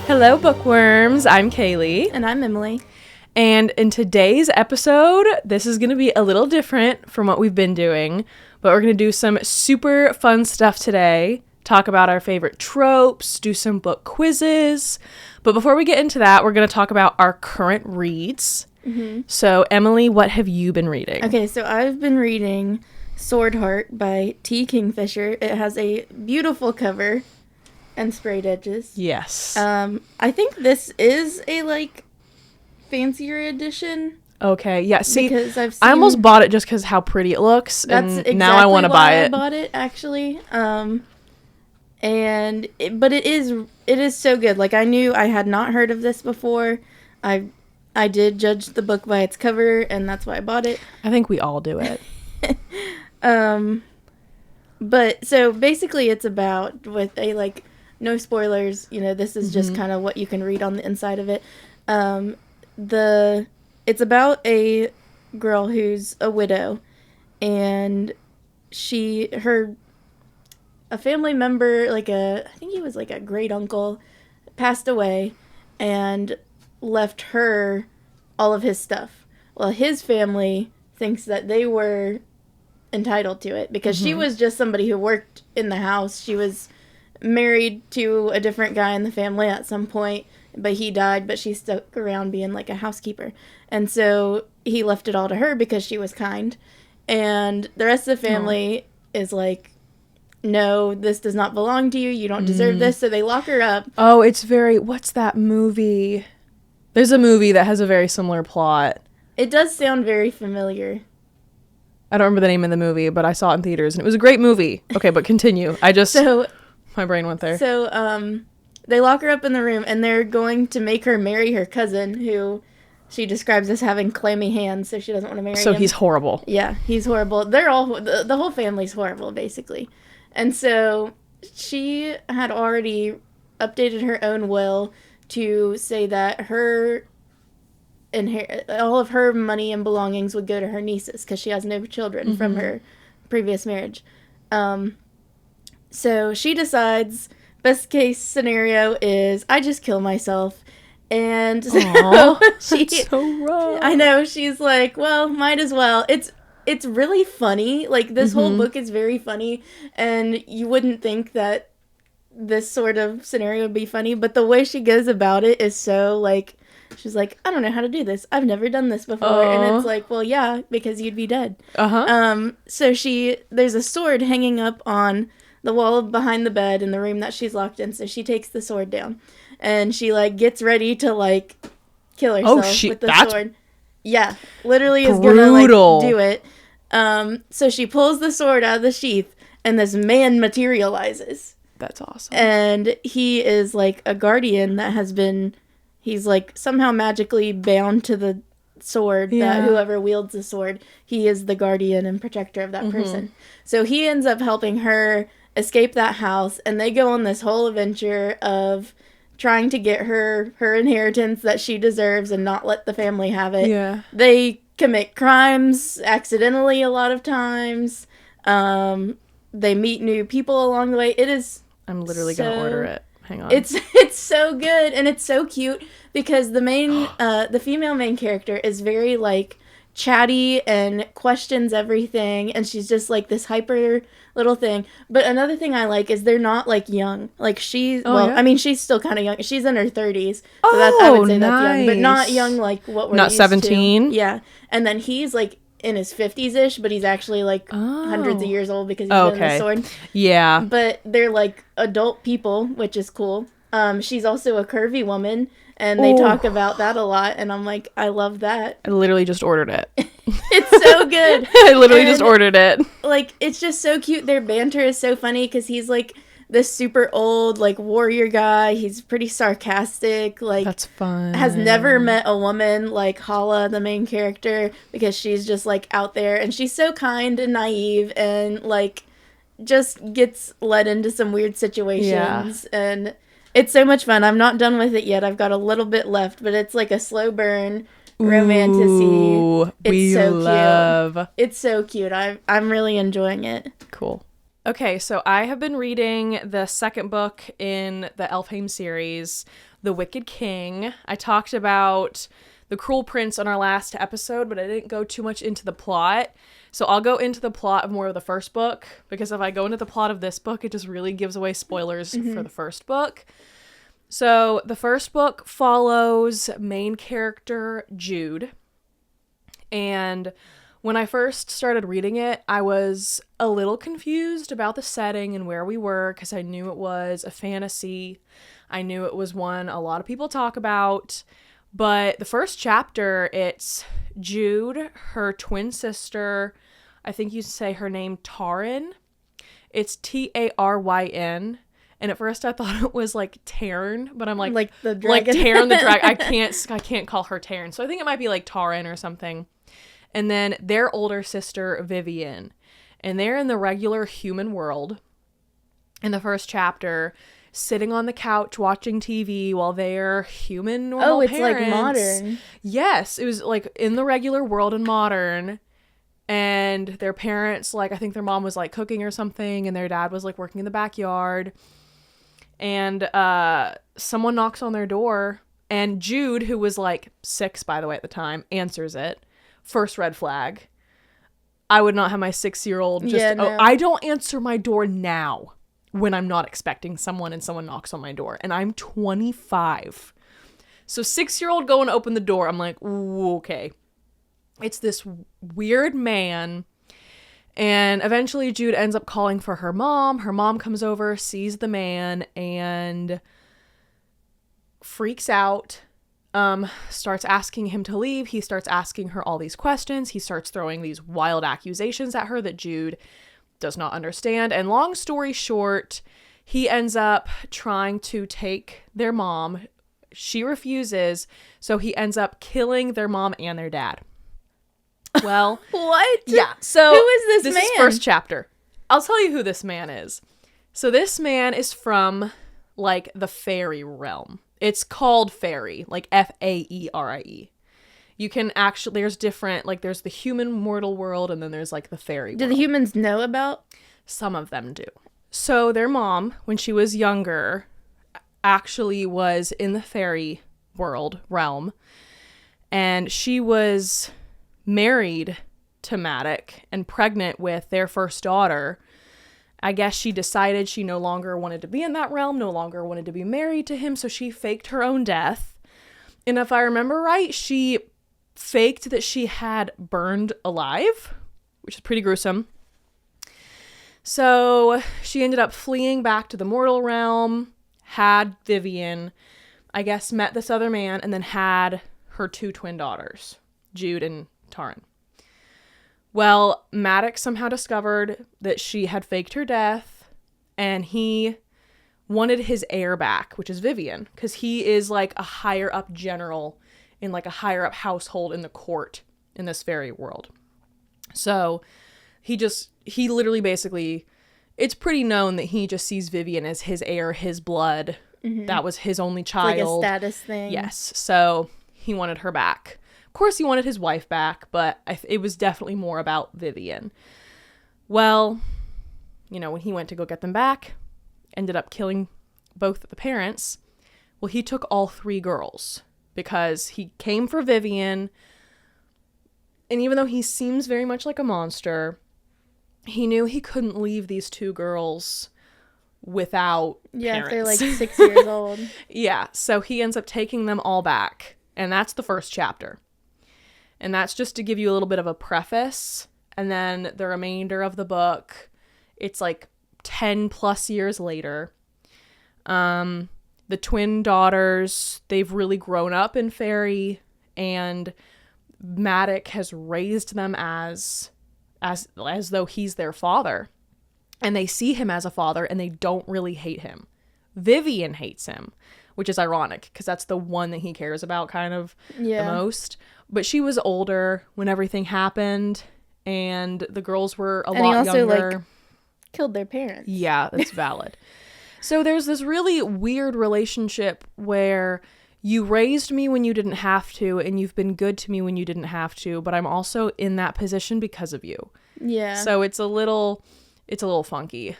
Hello, Bookworms. I'm Kaylee. And I'm Emily. And in today's episode, this is going to be a little different from what we've been doing, but we're going to do some super fun stuff today, talk about our favorite tropes, do some book quizzes. But before we get into that, we're going to talk about our current reads. Mm-hmm. So, Emily, what have you been reading? Okay, so I've been reading Swordheart by Kingfisher. It has a beautiful cover and sprayed edges. Yes. I think this is a, fancier edition. Okay, yeah, see, because I almost bought it just because how pretty it looks, that's and exactly now I want to buy it. I bought it, actually. But it is so good. Like, I knew I had not heard of this before. I did judge the book by its cover, and that's why I bought it. I think we all do it. But, so, basically, it's about, with a, no spoilers, this is just kind of what you can read on the inside of it. It's about a girl who's a widow, and a family member, I think he was a great uncle, passed away and left her all of his stuff. Well, his family thinks that they were entitled to it because she was just somebody who worked in the house. She was married to a different guy in the family at some point, but he died, but she stuck around being a housekeeper. And so he left it all to her because she was kind. And the rest of the family is no, this does not belong to you. You don't deserve this. So they lock her up. Oh, what's that movie? There's a movie that has a very similar plot. It does sound very familiar. I don't remember the name of the movie, but I saw it in theaters, and it was a great movie. Okay, but continue. My brain went there. So, they lock her up in the room, and they're going to make her marry her cousin, who she describes as having clammy hands, so she doesn't want to marry him. So he's horrible. Yeah, he's horrible. They're all, the whole family's horrible, basically. And so she had already updated her own will to say that all of her money and belongings would go to her nieces, because she has no children from her previous marriage. So she decides, best case scenario is I just kill myself. And so that's so rough. I know, she's like, well, might as well. It's really funny. This whole book is very funny, and you wouldn't think that this sort of scenario would be funny, but the way she goes about it is so, she's like, I don't know how to do this. I've never done this before. And it's well, yeah, because you'd be dead. So there's a sword hanging up on the wall behind the bed in the room that she's locked in. So she takes the sword down, and she gets ready to kill herself with the sword. Yeah, literally is gonna do it. So she pulls the sword out of the sheath, and this man materializes. That's awesome. And he is a guardian that has been, he's somehow magically bound to the sword, that whoever wields the sword, he is the guardian and protector of that person. So he ends up helping her escape that house, and they go on this whole adventure of trying to get her inheritance that she deserves and not let the family have it. Yeah. They commit crimes accidentally a lot of times. They meet new people along the way. It is I'm literally gonna order it. Hang on. It's so good, and it's so cute because the female main character is very chatty and questions everything, and she's just this hyper little thing. But another thing I like is they're not young. She's I mean, she's still kind of young. She's in her 30s, so I would say that's young, but not young what we're not used 17. To. Yeah, and then he's in his 50s-ish, but he's actually hundreds of years old because he's been in the sword. Yeah, but they're adult people, which is cool. She's also a curvy woman, and they talk about that a lot, and I'm I love that. I literally just ordered it. It's so good. I literally just ordered it. It's just so cute. Their banter is so funny because he's this super old warrior guy. He's pretty sarcastic. That's fun. Has never met a woman like Hala, the main character, because she's just out there, and she's so kind and naive, and just gets led into some weird situations. And it's so much fun. I'm not done with it yet. I've got a little bit left, but it's a slow burn romantic-y. It's so cute. It's so cute. I'm really enjoying it. Cool. Okay, so I have been reading the second book in the Elfhame series, The Wicked King. I talked about the Cruel Prince on our last episode, but I didn't go too much into the plot. So I'll go into the plot of more of the first book, because if I go into the plot of this book, it just really gives away spoilers for the first book. So the first book follows main character Jude. And when I first started reading it, I was a little confused about the setting and where we were, because I knew it was a fantasy. I knew it was one a lot of people talk about. But the first chapter, it's Jude, her twin sister, I think you say her name Taryn. It's Taryn. And at first I thought it was like Taryn, but I'm like the dragon. Like Taryn the dragon. I can't call her Taryn. So I think it might be like Taryn or something. And then their older sister, Vivian. And they're in the regular human world in the first chapter, sitting on the couch watching TV while they're human normal parents. Like modern. Yes, it was like in the regular world and modern. And their parents, like, I think their mom was like cooking or something, and their dad was like working in the backyard. And someone knocks on their door, and Jude, who was like 6, by the way, at the time, answers it. First red flag. I would not have my 6-year-old just, I don't answer my door now when I'm not expecting someone and someone knocks on my door. And I'm 25. So 6-year-old going to open the door, I'm like, ooh, okay. It's this weird man. And eventually Jude ends up calling for her mom. Her mom comes over, sees the man, and freaks out. Starts asking him to leave. He starts asking her all these questions. He starts throwing these wild accusations at her that Jude does not understand. And long story short, he ends up trying to take their mom. She refuses, so he ends up killing their mom and their dad. Well, what? Yeah. So who is this man? This is first chapter. I'll tell you who this man is. So this man is from like the fairy realm. It's called fairy, like Faerie. You can actually, there's different, like there's the human mortal world, and then there's like the fairy world. Do the humans know about? Some of them do. So their mom, when she was younger, actually was in the fairy realm, and she was married to Maddox and pregnant with their first daughter. I guess she decided she no longer wanted to be in that realm, no longer wanted to be married to him, so she faked her own death. And if I remember right, she faked that she had burned alive, which is pretty gruesome. So she ended up fleeing back to the mortal realm, had Vivian, I guess met this other man, and then had her 2 twin daughters, Jude and Taryn. Well, Maddox somehow discovered that she had faked her death, and he wanted his heir back, which is Vivian, because he is like a higher up general in like a higher up household in the court in this fairy world. So he literally basically, it's pretty known that he just sees Vivian as his heir, his blood. Mm-hmm. That was his only child. It's like a status thing. Yes. So he wanted her back. Of course, he wanted his wife back, but it was definitely more about Vivian. Well, you know, when he went to go get them back, ended up killing both the parents. Well, he took all 3 girls because he came for Vivian. And even though he seems very much like a monster, he knew he couldn't leave these 2 girls without parents. They're like 6 years old. Yeah, so he ends up taking them all back. And that's the first chapter. And that's just to give you a little bit of a preface. And then the remainder of the book, it's like 10 plus years later. The twin daughters, they've really grown up in fairy, and Maddox has raised them as though he's their father. And they see him as a father, and they don't really hate him. Vivian hates him, which is ironic because that's the one that he cares about kind of the most. But she was older when everything happened, and the girls were a lot younger. And he also killed their parents. Yeah, that's valid. So there's this really weird relationship where you raised me when you didn't have to, and you've been good to me when you didn't have to, but I'm also in that position because of you. Yeah. So it's a little it's a little funky.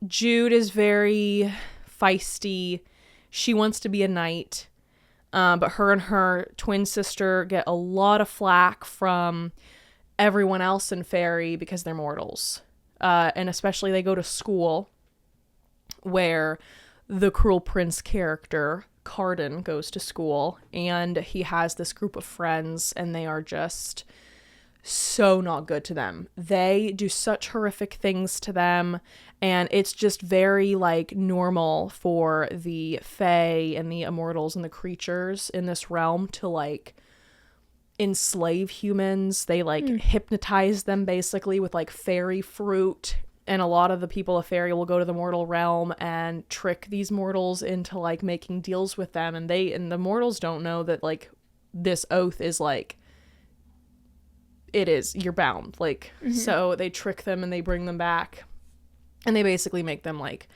Jude is very feisty. She wants to be a knight. But her and her twin sister get a lot of flack from everyone else in Fairy because they're mortals. And especially they go to school where the Cruel Prince character, Carden, goes to school. And he has this group of friends and they are just so not good to them. They do such horrific things to them, and it's just very like normal for the fae and the immortals and the creatures in this realm to like enslave humans. They like hypnotize them basically with like fairy fruit, and a lot of the people of fairy will go to the mortal realm and trick these mortals into like making deals with them, and the mortals don't know that like this oath is like you're bound, like, so they trick them and they bring them back and they basically make them like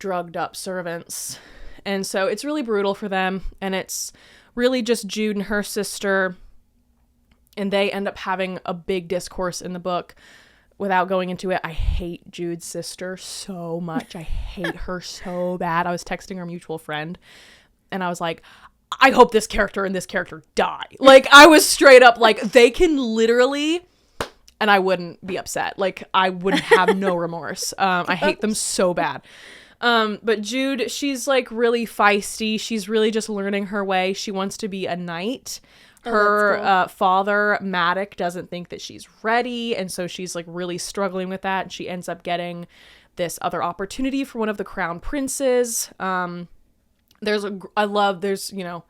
drugged up servants. And so it's really brutal for them, and it's really just Jude and her sister, and they end up having a big discourse in the book. Without going into it, I hate Jude's sister so much. I hate her so bad. I was texting our mutual friend and I was like, I hope this character and this character die. Like, I was straight up like, they can literally, and I wouldn't be upset. Like, I would have no remorse. I hate them so bad. But Jude, she's like really feisty. She's really just learning her way. She wants to be a knight. Her cool. Father, Maddox, doesn't think that she's ready. And so she's like really struggling with that. And she ends up getting this other opportunity for one of the crown princes. There's, you know,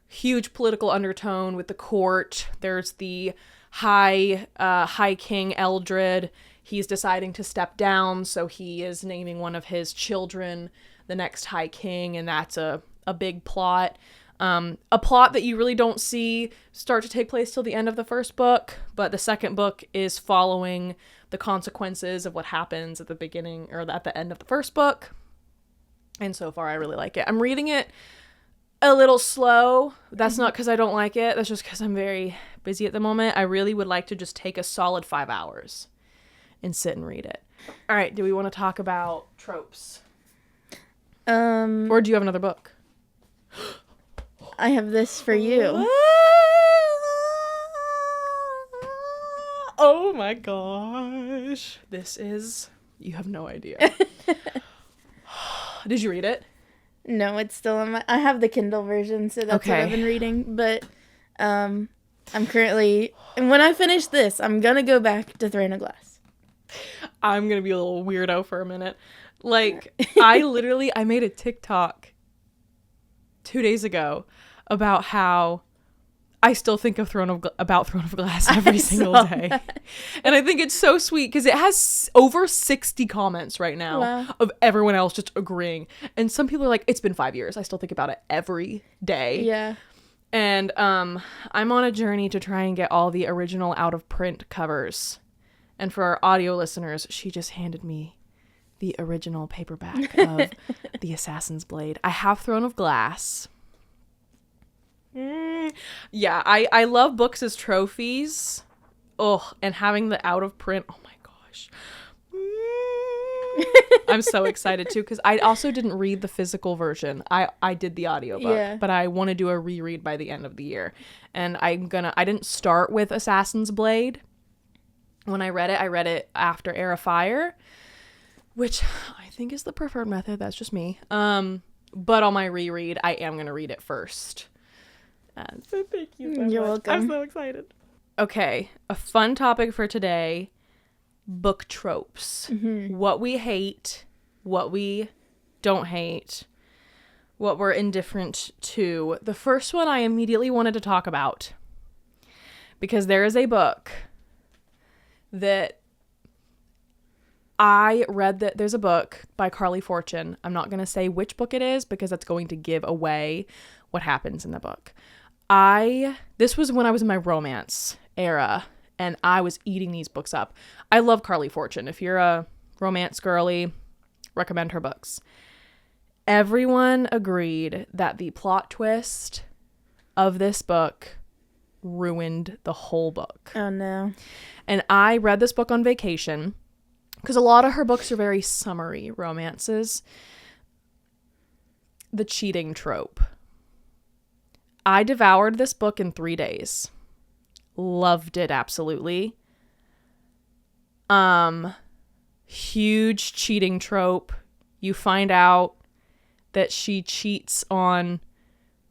huge political undertone with the court. There's the High King Eldred. He's deciding to step down, so he is naming one of his children the next High King, and that's a big plot. A plot that you really don't see start to take place till the end of the first book, but the second book is following the consequences of what happens at the beginning or at the end of the first book. And so far, I really like it. I'm reading it a little slow. That's not because I don't like it. That's just because I'm very busy at the moment. I really would like to just take a solid 5 hours and sit and read it. All right. Do we want to talk about tropes? Or do you have another book? I have this for you. Oh my gosh. You have no idea. Did you read it? No, it's still on I have the Kindle version, so that's what I've been reading. But I'm currently, and when I finish this, I'm gonna go back to Throne of Glass. I'm gonna be a little weirdo for a minute. Like, I made a TikTok 2 days ago about how I still think of Throne of Glass every single day. That. And I think it's so sweet because it has over 60 comments right now of everyone else just agreeing. And some people are like, it's been 5 years. I still think about it every day. Yeah. And I'm on a journey to try and get all the original out of print covers. And for our audio listeners, she just handed me the original paperback of The Assassin's Blade. I have Throne of Glass. Yeah, I love books as trophies. Oh, and having the out of print. Oh my gosh. I'm so excited too, because I also didn't read the physical version. I did the audiobook, but I want to do a reread by the end of the year. And I didn't start with Assassin's Blade. When I read it after Heir of Fire, which I think is the preferred method. That's just me. But on my reread, I am going to read it first. So thank you so You're much. welcome. I'm so excited. Okay, a fun topic for today, book tropes. Mm-hmm. What we hate, what we don't hate, what we're indifferent to. The first one I immediately wanted to talk about, because there is a book that I read. That there's a book by Carly Fortune. I'm not going to say which book it is because that's going to give away what happens in the book. This was when I was in my romance era, and I was eating these books up. I love Carly Fortune. If you're a romance girly, recommend her books. Everyone agreed that the plot twist of this book ruined the whole book. Oh no. And I read this book on vacation because a lot of her books are very summary romances. The cheating trope. I devoured this book in 3 days. Loved it, absolutely. Huge cheating trope. You find out that she cheats on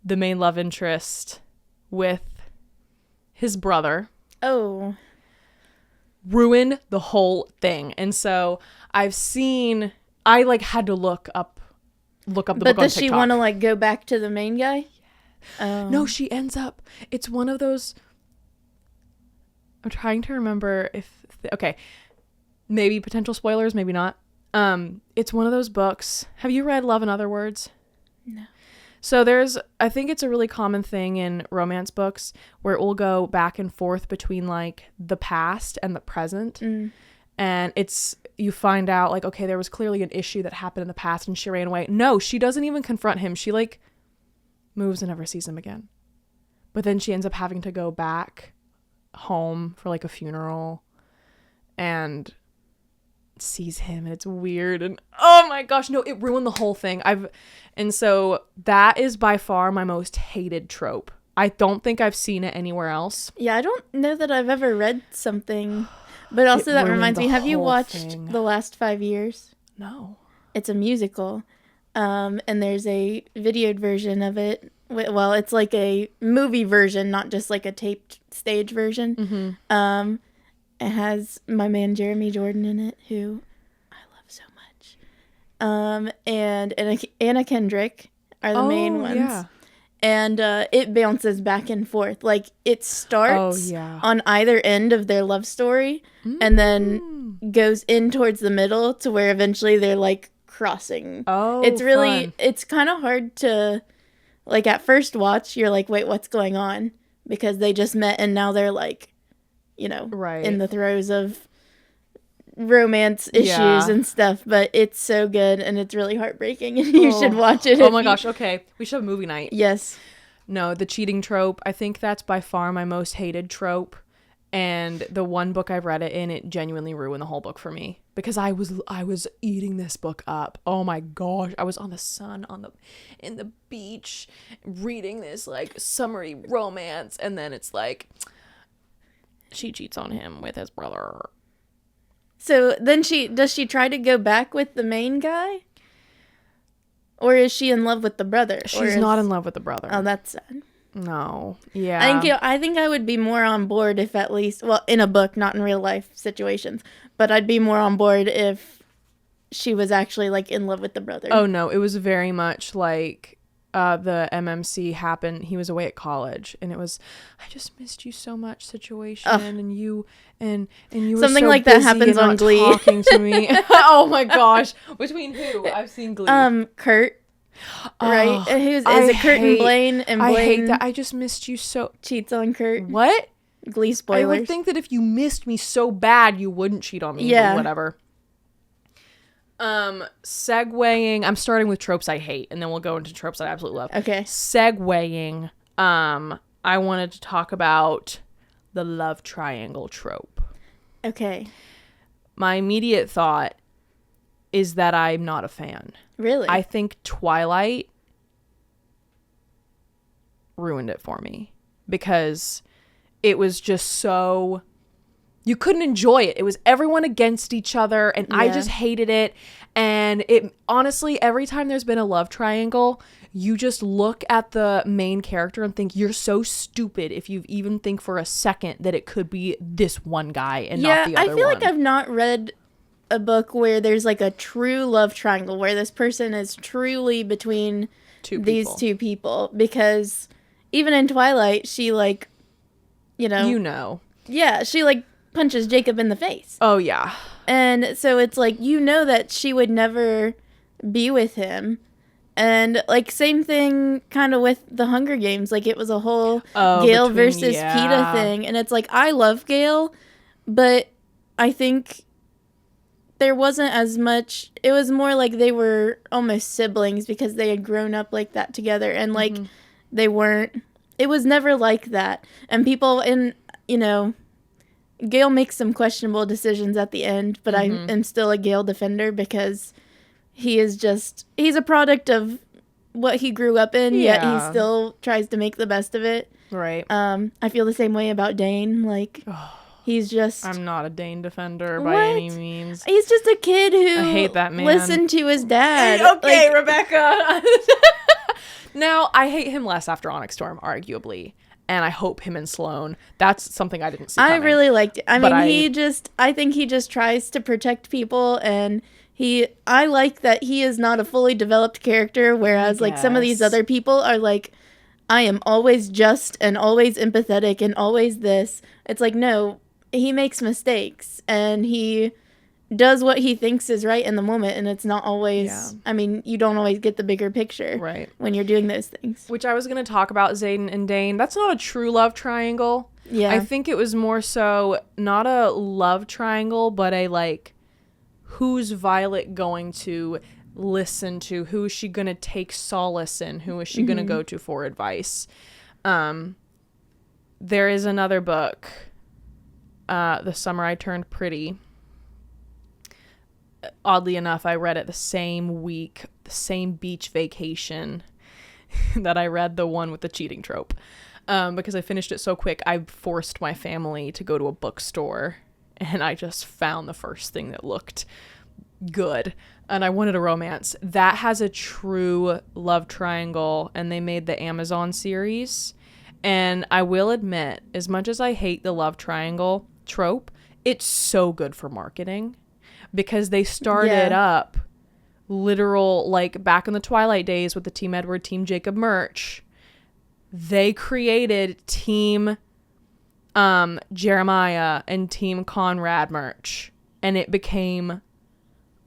the main love interest with his brother. Oh. Ruin the whole thing. And so I had to look up the book on TikTok. But does she want to like go back to the main guy? No, she ends up, it's one of those, I'm trying to remember okay, maybe potential spoilers, maybe not. It's one of those books. Have you read Love in Other Words? No. So I think it's a really common thing in romance books where it will go back and forth between like the past and the present. And you find out like, okay, there was clearly an issue that happened in the past and she ran away. No, she doesn't even confront him. She like moves and never sees him again. But then she ends up having to go back home for like a funeral and sees him, and it's weird, and oh my gosh, no, it ruined the whole thing. And so that is by far my most hated trope. I don't think I've seen it anywhere else. Yeah, I don't know that I've ever read something, but also that reminds me, have you watched The Last 5 Years? No. It's a musical, and there's a videoed version of it. Well, it's like a movie version, not just like a taped stage version. It has my man Jeremy Jordan in it, who I love so much. And Anna Kendrick are the main ones. Yeah. And it bounces back and forth. Like, it starts on either end of their love story and then goes in towards the middle to where eventually they're, like, crossing. Oh, it's really, fun. It's kind of hard to, like, at first watch, you're like, wait, what's going on? Because they just met and now they're, like, you know, in the throes of romance issues and stuff, but it's so good and it's really heartbreaking and you should watch it. Oh my gosh, okay. We should have movie night. Yes. No, the cheating trope, I think that's by far my most hated trope, and the one book I've read it in, it genuinely ruined the whole book for me because I was eating this book up. Oh my gosh, I was on the sun in the beach reading this like summery romance, and then it's like she cheats on him with his brother. So then does she try to go back with the main guy? Or is she in love with the brother? She's not in love with the brother. Oh, that's sad. No. Yeah. I think I would be more on board if at least, well, in a book, not in real life situations, but I'd be more on board if she was actually like in love with the brother. Oh no, it was very much like the MMC happened. He was away at college, and it was, I just missed you so much situation, and you and you were something so like that happens on Glee. Talking to me. Oh my gosh, between who? I've seen Glee. Kurt. Right? Is it Kurt and Blaine? And Blaine, I hate that. I just missed you so. Cheats on Kurt. What? Glee spoilers. I would think that if you missed me so bad, you wouldn't cheat on me. Yeah. But whatever. Segueing. I'm starting with tropes I hate, and then we'll go into tropes I absolutely love. Okay. Segueing. I wanted to talk about the love triangle trope. Okay. My immediate thought is that I'm not a fan. Really? I think Twilight ruined it for me because it was just so, you couldn't enjoy it. It was everyone against each other, and I just hated it. And it honestly, every time there's been a love triangle, you just look at the main character and think you're so stupid if you even think for a second that it could be this one guy and not the other one. I feel like I've not read a book where there's like a true love triangle where this person is truly between these two people, because even in Twilight, she like, yeah, she like punches Jacob in the face. Oh yeah. And so it's like, that she would never be with him. And like same thing kind of with the Hunger Games, like it was a whole Gale versus Peeta thing, and it's like I love Gale, but I think there wasn't as much, it was more like they were almost siblings because they had grown up like that together, and like they weren't, it was never like that. And people in, Gale makes some questionable decisions at the end, but I am still a Gale defender because he's a product of what he grew up in, yet he still tries to make the best of it. Right. I feel the same way about Dane. Like, he's just... I'm not a Dane defender by any means. He's just a kid who... I hate that man. Listened to his dad. Okay, Rebecca. Now, I hate him less after Onyx Storm, arguably. And I hope him and Sloane. That's something I didn't see coming. I really liked it. I think he just tries to protect people, and I like that he is not a fully developed character, whereas like some of these other people are like, I am always just and always empathetic and always this. It's like, no, he makes mistakes and he does what he thinks is right in the moment, and it's not always, I mean, you don't always get the bigger picture when you're doing those things. Which I was going to talk about Xaden and Dane. That's not a true love triangle. Yeah. I think it was more so not a love triangle, but a like, who's Violet going to listen to? Who is she going to take solace in? Who is she going to go to for advice? There is another book, The Summer I Turned Pretty. Oddly enough, I read it the same week, the same beach vacation that I read the one with the cheating trope. Because I finished it so quick, I forced my family to go to a bookstore, and I just found the first thing that looked good. And I wanted a romance. That has a true love triangle, and they made the Amazon series. And I will admit, as much as I hate the love triangle trope, it's so good for marketing. Because they started up literal, like back in the Twilight days with the Team Edward, Team Jacob merch. They created Team Jeremiah and Team Conrad merch. And it became,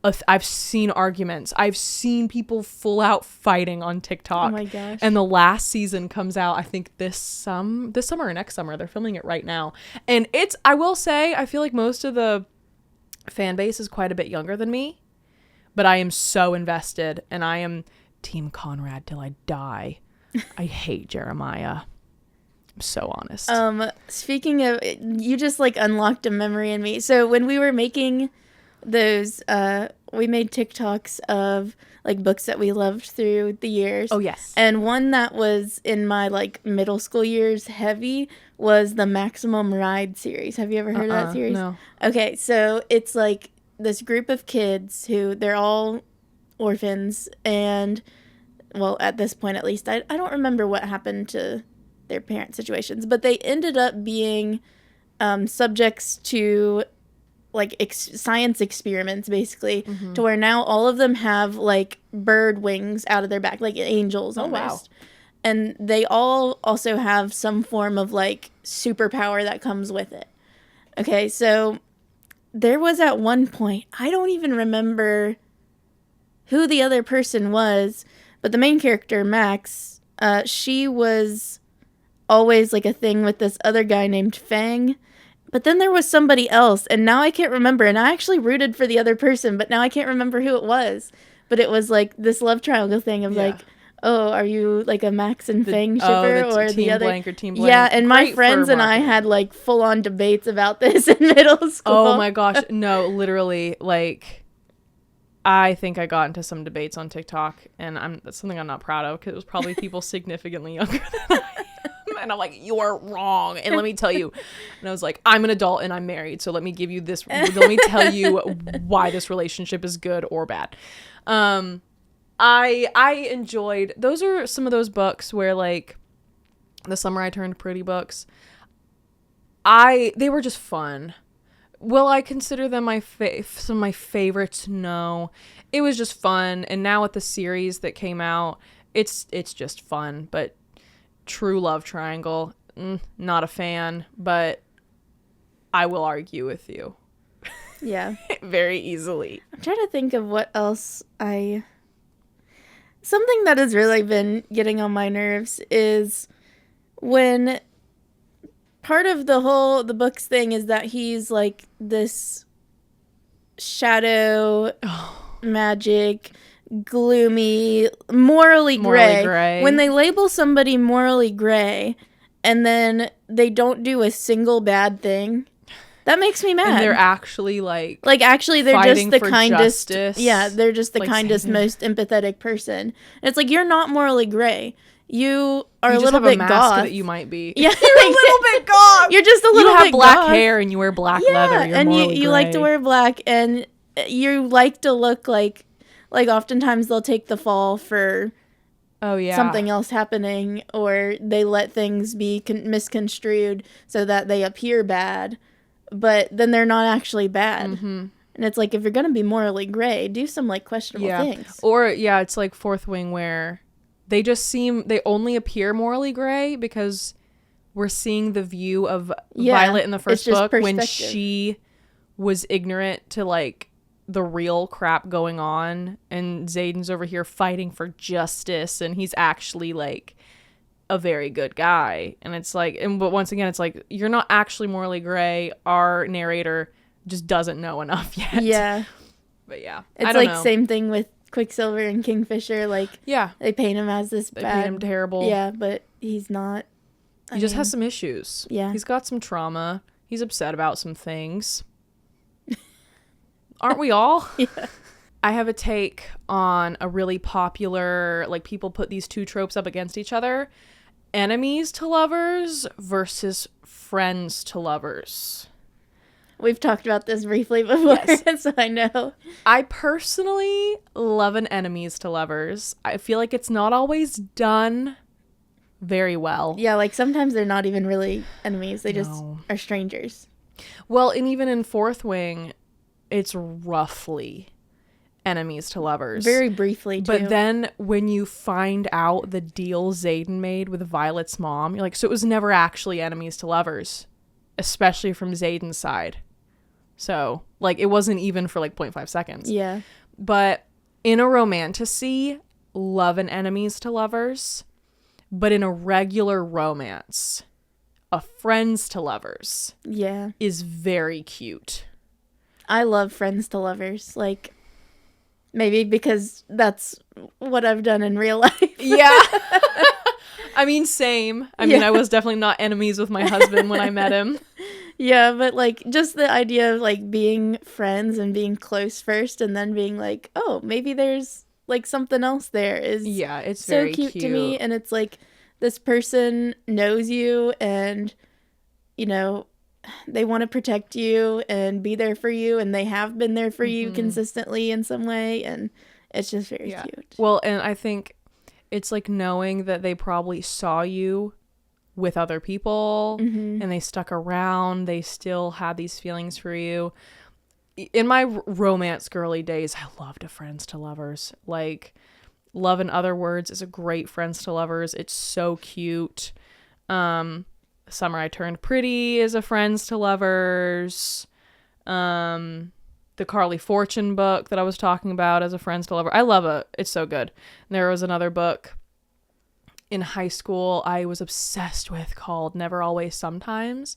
I've seen arguments. I've seen people full out fighting on TikTok. Oh my gosh. And the last season comes out, I think this summer or next summer. They're filming it right now. And I will say, I feel like most of the fan base is quite a bit younger than me, but I am so invested, and I am Team Conrad till I die. I hate Jeremiah. I'm so honest. Speaking of, you just like unlocked a memory in me. So when we were making those, we made TikToks of like books that we loved through the years. Oh yes. And one that was in my like middle school years heavy was the Maximum Ride series. Have you ever heard of that series? No. Okay, so it's like this group of kids who they're all orphans, and well, at this point at least, I don't remember what happened to their parent situations, but they ended up being subjects to like science experiments, basically, to where now all of them have like bird wings out of their back, like angels almost. Wow. And they all also have some form of like superpower that comes with it. Okay, so there was at one point, I don't even remember who the other person was, but the main character, Max, she was always like a thing with this other guy named Fang. But then there was somebody else, and now I can't remember. And I actually rooted for the other person, but now I can't remember who it was. But it was like this love triangle thing of like, oh, are you like a Max and Fang shipper or the other? Blank or Team Blank. Yeah, and my friends and I had like full on debates about this in middle school. Oh my gosh, no, literally, like, I think I got into some debates on TikTok, and that's something I'm not proud of because it was probably people significantly younger than I am. And I'm like, you are wrong. And let me tell you. And I was like, I'm an adult and I'm married. So let me give you this. Let me tell you why this relationship is good or bad. I enjoyed, those are some of those books where like The Summer I Turned Pretty books. They were just fun. Will I consider them some of my favorites? No. It was just fun. And now with the series that came out, it's just fun. But true love triangle, not a fan, but I will argue with you. Yeah. Very easily. I'm trying to think of what else something that has really been getting on my nerves is when part of the book's thing is that he's like this shadow magic, gloomy, morally gray. When they label somebody morally gray and then they don't do a single bad thing, That makes me mad. And they're actually like actually they're just the kindest. Justice. Yeah, they're just the Like kindest, saving. most empathetic person. And it's like, you're not morally gray. You are You a just little have bit a mask goth. that you might be. Yeah, You're a little bit goth. You're just a little bit You have black goth. hair and you wear black leather. You're and morally you like to gray. wear black, and you like to look like oftentimes they'll take the fall for Oh yeah. something else happening, or they let things be misconstrued so that they appear bad, but then they're not actually bad. Mm-hmm. And it's like, if you're gonna be morally gray, do some like questionable things. Or it's like Fourth Wing, where they only appear morally gray because we're seeing the view of Violet in the first book when she was ignorant to like the real crap going on, and Xaden's over here fighting for justice, and he's actually like a very good guy. And it's like, but once again, it's like, you're not actually morally gray. Our narrator just doesn't know enough yet. Yeah. But yeah, It's like same thing with Quicksilver and Kingfisher. Like, yeah, they paint him as this they bad. paint him terrible. Yeah, but he's not. He just has some issues. Yeah. He's got some trauma. He's upset about some things. Aren't we all? Yeah. I have a take on a really popular, like, people put these two tropes up against each other. Enemies to lovers versus friends to lovers. We've talked about this briefly before, Yes. so I know. I personally love an enemies to lovers. I feel like it's not always done very well. Yeah, like sometimes they're not even really enemies. They just No. are strangers. Well, and even in Fourth Wing, it's roughly enemies to lovers. Very briefly, too. But then when you find out the deal Xaden made with Violet's mom, you're like, so it was never actually enemies to lovers, especially from Xaden's side. So, like, it wasn't even for like 0.5 seconds. Yeah. But in a romantasy, love and enemies to lovers. But in a regular romance, a friends to lovers Yeah. is very cute. I love friends to lovers. Like, maybe because that's what I've done in real life. Yeah. I mean, same. I mean, I was definitely not enemies with my husband when I met him. Yeah, but like just the idea of like being friends and being close first and then being like, oh, maybe there's like something else there is It's so very cute to me. And it's like, this person knows you and, you know, they want to protect you and be there for you, and they have been there for you consistently in some way, and it's just very cute. Well, and I think it's like knowing that they probably saw you with other people and they stuck around, they still had these feelings for you. In my romance girly days, I loved a friends to lovers. Like, Love in Other Words is a great friends to lovers. It's so cute. Summer I Turned Pretty is a friends to lovers. The Carly Fortune book that I was talking about as a friends to lover. I love it. It's so good. And there was another book in high school I was obsessed with called Never Always Sometimes.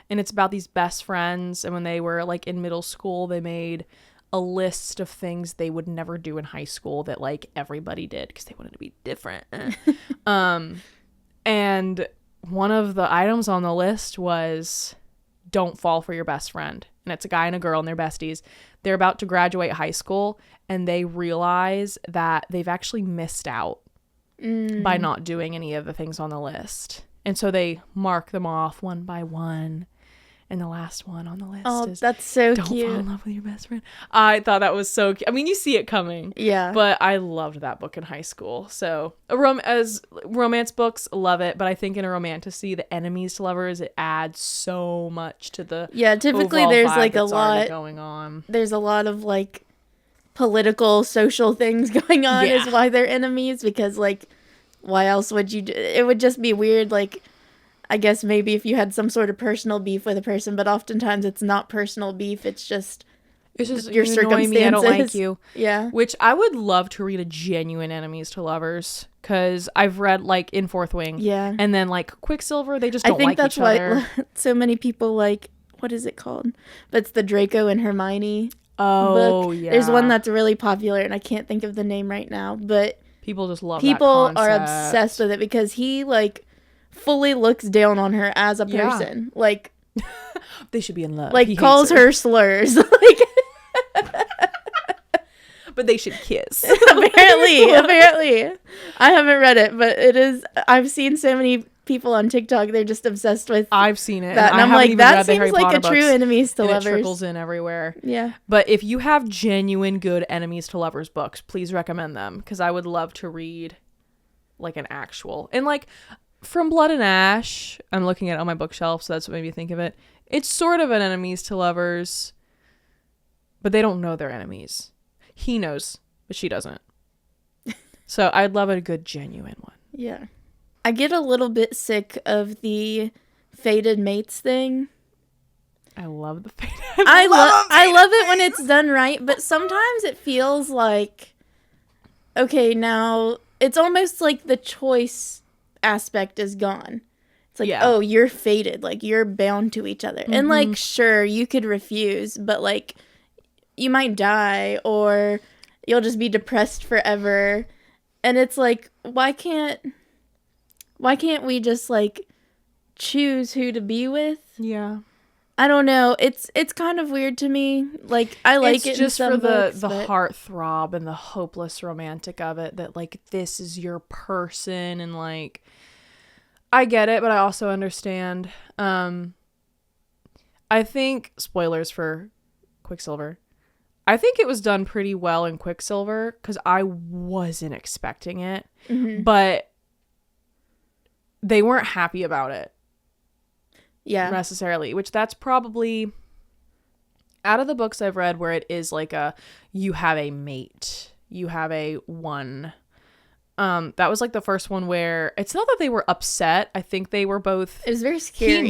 And it's about these best friends. And when they were like in middle school, they made a list of things they would never do in high school that like everybody did because they wanted to be different. And one of the items on the list was don't fall for your best friend. And it's a guy and a girl and they're besties. They're about to graduate high school and they realize that they've actually missed out by not doing any of the things on the list. And so they mark them off one by one. And the last one on the list is that's so don't cute. fall in love with your best friend. I thought that was so cute. I mean, you see it coming. Yeah. But I loved that book in high school. So as romance books, love it. But I think in a romantasy, the enemies to lovers, it adds so much to the typically overall there's vibe like a that's already lot going on. There's a lot of like political, social things going on is why they're enemies, because like why else would you it would just be weird. Like, I guess maybe if you had some sort of personal beef with a person, but oftentimes it's not personal beef. It's just your circumstances. Me, I don't like you. Yeah. Which I would love to read a genuine enemies to lovers, because I've read like in Fourth Wing. Yeah. And then like Quicksilver, they just don't like each other. I think that's why so many people like, what is it called? But it's the Draco and Hermione book. Yeah. There's one that's really popular and I can't think of the name right now, but people just love people that are concept. obsessed with it because he like fully looks down on her as a person. Like, They should be in love. Like, calls her slurs. Like, but they should kiss. Apparently. I haven't read it, but it is. I've seen so many people on TikTok. They're just obsessed with. I've seen it, that, and I'm like, that seems like a true enemies to lovers. It trickles in everywhere. Yeah. But if you have genuine good enemies to lovers books, please recommend them, because I would love to read like an actual, and like From Blood and Ash. I'm looking at it on my bookshelf, so that's what made me think of it. It's sort of an enemies to lovers, but they don't know they're enemies. He knows, but she doesn't. So I'd love a good genuine one. Yeah. I get a little bit sick of the fated mates thing. I love the fated. I love it when it's done right, but sometimes it feels like, okay, now it's almost like the choice aspect is gone. It's like, oh, you're fated, like you're bound to each other. Mm-hmm. And like, sure, you could refuse, but like you might die or you'll just be depressed forever. And it's like, why can't we just like choose who to be with? Yeah. I don't know. It's kind of weird to me. Like, I like it's it just in some for books, the but heartthrob and the hopeless romantic of it, that like this is your person, and like I get it, but I also understand. I think, spoilers for Quicksilver, I think it was done pretty well in Quicksilver, because I wasn't expecting it, mm-hmm. but they weren't happy about it. Yeah. Necessarily, which that's probably, out of the books I've read where it is like you have a mate, you have a one. That was like the first one where it's not that they were upset. I think they were both. It was very scary.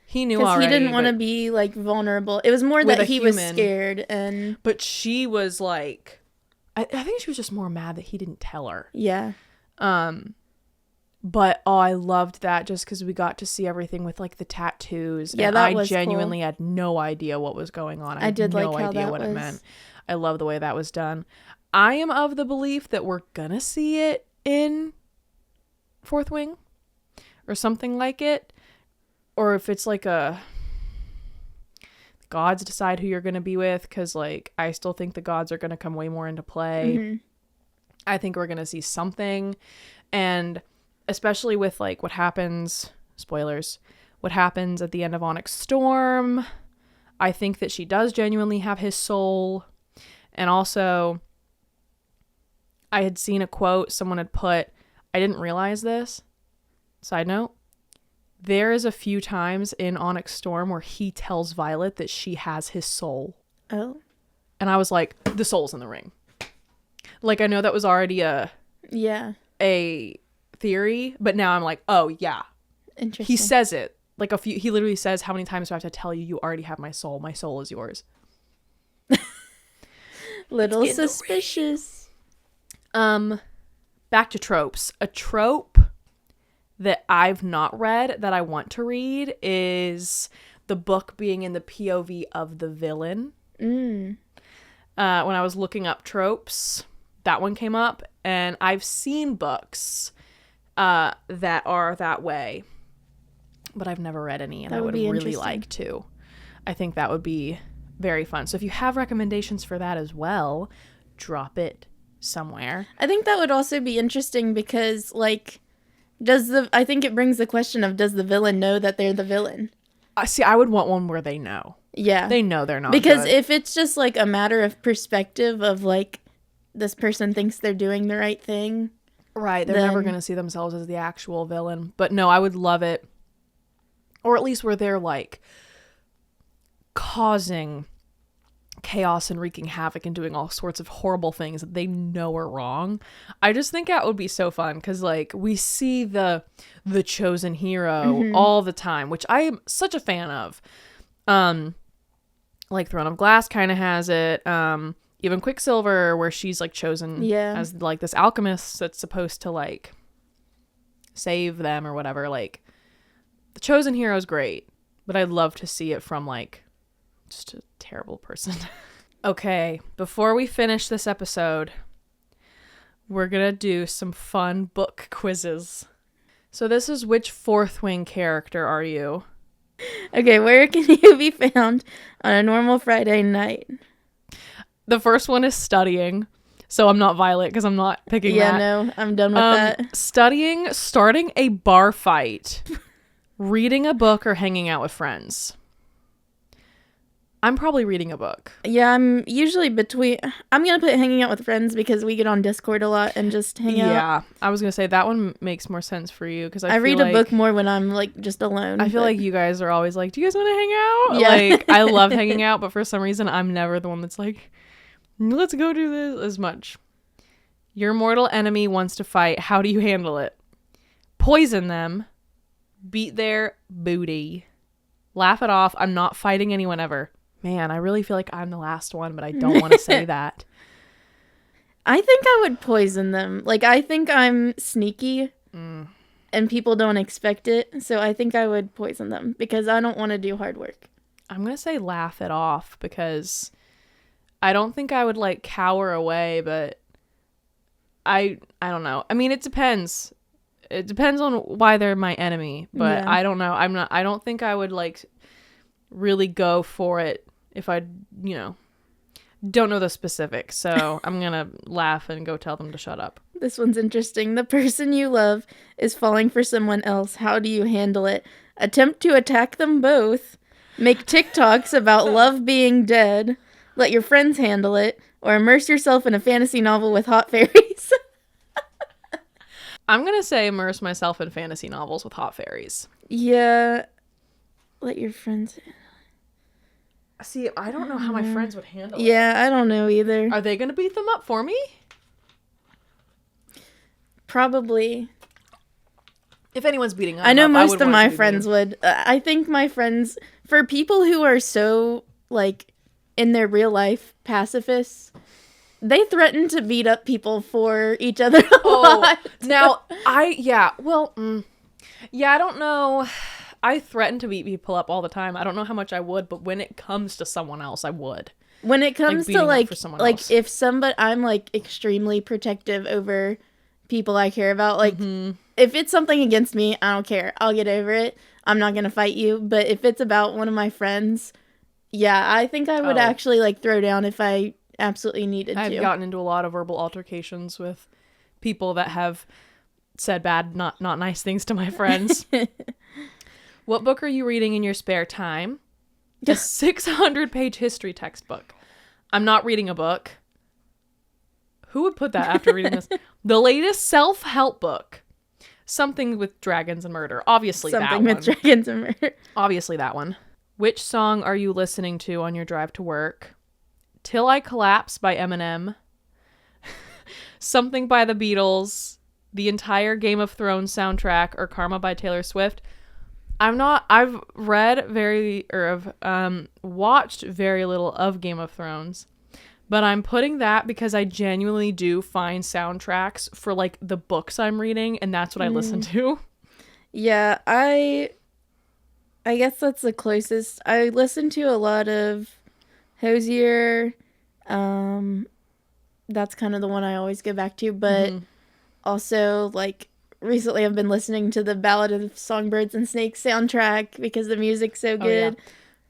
He knew already. He didn't want to be like vulnerable. It was more that he was scared, but she was like, I think she was just more mad that he didn't tell her. Yeah. But I loved that just because we got to see everything with like the tattoos. Yeah, and that was genuinely cool. had no idea what was going on. I did had no like how idea that what was. it meant. I love the way that was done. I am of the belief that we're gonna see it in Fourth Wing or something like it, or if it's like a gods decide who you're gonna be with, because like I still think the gods are gonna come way more into play. Mm-hmm. I think we're gonna see something, and especially with like what happens, spoilers, what happens at the end of Onyx Storm. I think that she does genuinely have his soul. And also, I had seen a quote someone had put, I didn't realize this, side note, there is a few times in Onyx Storm where he tells Violet that she has his soul. Oh. And I was like, the soul's in the ring. Like, I know that was already a theory, but now I'm like, oh yeah, interesting. He says it like he literally says, how many times do I have to tell you, you already have my soul is yours. Little suspicious. Back to tropes. A trope that I've not read that I want to read is the book being in the POV of the villain. When I was looking up tropes, that one came up, and I've seen books that are that way, but I've never read any, and I would really like to. I think that would be very fun. So if you have recommendations for that as well, drop it somewhere. I think that would also be interesting because, like, I think it brings the question of, does the villain know that they're the villain? See, I would want one where they know. Yeah. They know they're not because good. If it's just, like, a matter of perspective of, like, this person thinks they're doing the right thing. Right, they're never going to see themselves as the actual villain. But no, I would love it. Or at least where they're, like, causing chaos and wreaking havoc and doing all sorts of horrible things that they know are wrong. I just think that would be so fun, because, like, we see the chosen hero all the time, which I am such a fan of. Like, Throne of Glass kind of has it. Even Quicksilver, where she's like chosen as like this alchemist that's supposed to like save them or whatever. Like, the chosen hero is great, but I'd love to see it from like just a terrible person. Okay, before we finish this episode, we're gonna do some fun book quizzes. So this is, which Fourth Wing character are you? Okay, where can you be found on a normal Friday night? The first one is studying. So I'm not Violet because I'm not picking that. Yeah, no, I'm done with that. Studying, starting a bar fight, reading a book, or hanging out with friends. I'm probably reading a book. Yeah, I'm usually between... I'm going to put hanging out with friends because we get on Discord a lot and just hang out. Yeah, I was going to say that one makes more sense for you because I read a book more when I'm like just alone. I feel like you guys are always like, do you guys want to hang out? Yeah. Like, I love hanging out, but for some reason, I'm never the one that's like, let's go do this as much. Your mortal enemy wants to fight. How do you handle it? Poison them. Beat their booty. Laugh it off. I'm not fighting anyone ever. Man, I really feel like I'm the last one, but I don't want to say that. I think I would poison them. Like, I think I'm sneaky and people don't expect it. So I think I would poison them because I don't want to do hard work. I'm going to say laugh it off because I don't think I would like cower away, but I don't know. I mean, it depends. It depends on why they're my enemy, but yeah. I don't know. I don't think I would like really go for it if I, don't know the specifics. So I'm going to laugh and go tell them to shut up. This one's interesting. The person you love is falling for someone else. How do you handle it? Attempt to attack them both. Make TikToks about love being dead. Let your friends handle it. Or immerse yourself in a fantasy novel with hot fairies. I'm going to say immerse myself in fantasy novels with hot fairies. Yeah. Let your friends... See, I don't know how my friends would handle it. Yeah, I don't know either. Are they going to beat them up for me? Probably. If anyone's beating them I know up, most of my friends would. I think my friends, for people who are so, like, in their real life pacifists, they threaten to beat up people for each other a lot. Now, I don't know. I threaten to beat people up all the time. I don't know how much I would, but when it comes to someone else, I would. When it comes to like else. If somebody, I'm like extremely protective over people I care about. Like if it's something against me, I don't care. I'll get over it. I'm not going to fight you. But if it's about one of my friends, yeah, I think I would actually like throw down if I absolutely needed to. I've gotten into a lot of verbal altercations with people that have said bad, not nice things to my friends. What book are you reading in your spare time? A 600-page history textbook. I'm not reading a book. Who would put that after reading this? The latest self-help book. Something with dragons and murder. Obviously that one. Something with dragons and murder. Obviously that one. Which song are you listening to on your drive to work? Till I Collapse by Eminem. Something by the Beatles. The entire Game of Thrones soundtrack or Karma by Taylor Swift. I've watched very little of Game of Thrones, but I'm putting that because I genuinely do find soundtracks for like the books I'm reading, and that's what I listen to. Yeah, I guess that's the closest. I listen to a lot of Hosier. That's kind of the one I always go back to, but also like recently I've been listening to the Ballad of Songbirds and Snakes soundtrack because the music's so good. Yeah.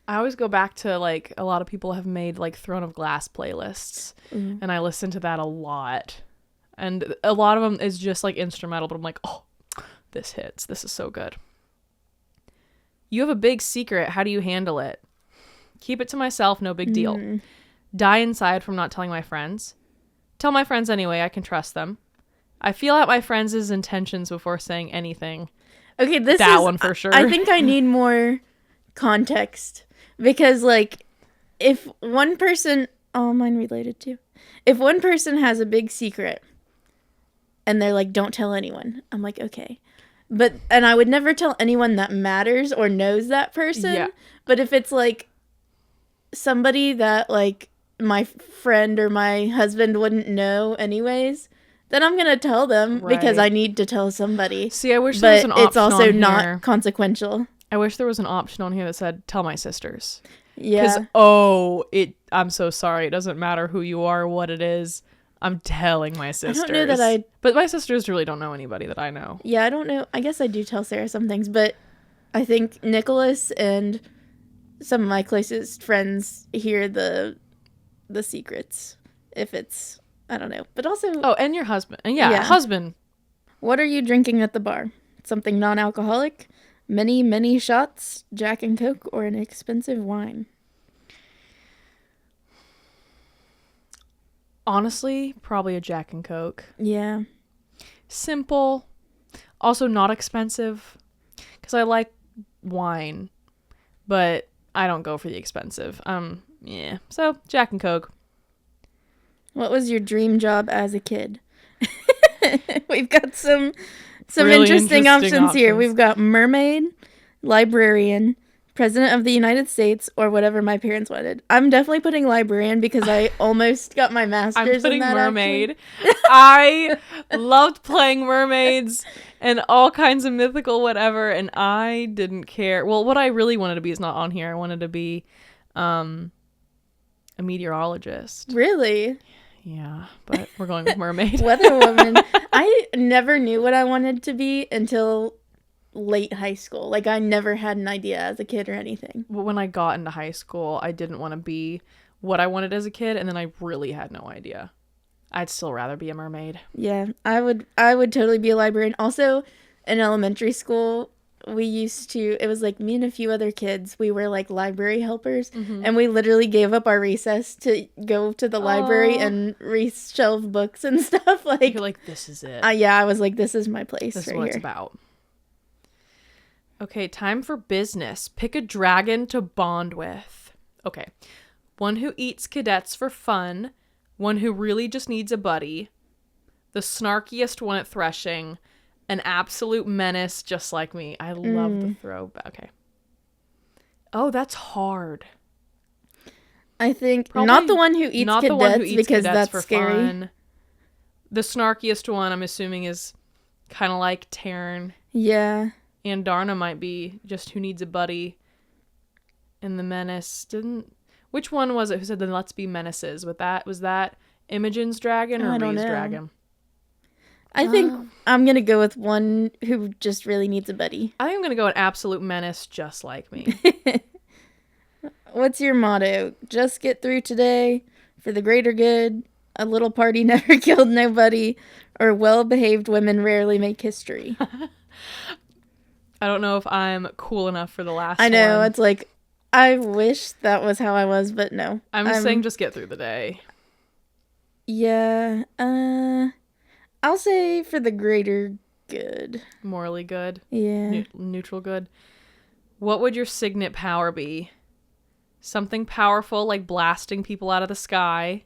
I always go back to like a lot of people have made like Throne of Glass playlists and I listen to that a lot. And a lot of them is just like instrumental, but I'm like, oh, this hits. This is so good. You have a big secret. How do you handle it? Keep it to myself. No big deal. Die inside from not telling my friends. Tell my friends anyway. I can trust them. I feel out my friends' intentions before saying anything. Okay, that one for sure. I think I need more context because, like, if one person, mine related to, if one person has a big secret and they're like, don't tell anyone, I'm like, okay, and I would never tell anyone that matters or knows that person. Yeah. But if it's like somebody that like my friend or my husband wouldn't know anyways, then I'm going to tell them because I need to tell somebody. See, I wish there was an option. It's also not consequential. I wish there was an option on here that said, tell my sisters. Yeah. Because, I'm so sorry. It doesn't matter who you are or what it is. I'm telling my sisters. I don't know that But my sisters really don't know anybody that I know. Yeah, I don't know. I guess I do tell Sarah some things, but I think Nicholas and some of my closest friends hear the secrets. If it's, I don't know. But also... Oh, and your husband. And yeah, husband. What are you drinking at the bar? Something non-alcoholic? Many, many shots? Jack and Coke? Or an expensive wine? Honestly, probably a Jack and Coke. Yeah. Simple. Also not expensive. Because I like wine. But I don't go for the expensive. Yeah. So, Jack and Coke. What was your dream job as a kid? We've got some Really interesting options here. We've got mermaid, librarian, president of the United States, or whatever my parents wanted. I'm definitely putting librarian because I almost got my master's I'm putting in that, mermaid. I loved playing mermaids and all kinds of mythical whatever, and I didn't care. Well, what I really wanted to be is not on here. I wanted to be a meteorologist. Really? Yeah, but we're going with mermaid. Weather woman. I never knew what I wanted to be until late high school. Like, I never had an idea as a kid or anything. When I got into high school, I didn't want to be what I wanted as a kid, and then I really had no idea. I'd still rather be a mermaid. Yeah, I would totally be a librarian. Also, in elementary school, we used to, it was like me and a few other kids, we were like library helpers, and we literally gave up our recess to go to the library and reshelve books and stuff. Like, you're like, this is it. Yeah, I was like, this is my place. This is right what here. it's about. Okay, time for business. Pick a dragon to bond with. Okay. One who eats cadets for fun. One who really just needs a buddy. The snarkiest one at threshing. An absolute menace just like me. I love the throwback. Okay. Oh, that's hard. I think Probably not the one who eats not cadets, the one who eats because cadets that's for scary. Fun. The snarkiest one, I'm assuming, is kind of like Taryn. Yeah. And Darna might be just who needs a buddy. And the menace didn't... Which one was it who said, then let's be menaces? Was that Imogen's dragon or Ree's dragon? I think I'm going to go with one who just really needs a buddy. I think I'm going to go an absolute menace just like me. What's your motto? Just get through today, for the greater good, a little party never killed nobody, or well-behaved women rarely make history. I don't know if I'm cool enough for the last one. I know, it's like, I wish that was how I was, but no. I'm saying just get through the day. Yeah, I'll say for the greater good. Morally good. Yeah. Neutral good. What would your signet power be? Something powerful like blasting people out of the sky.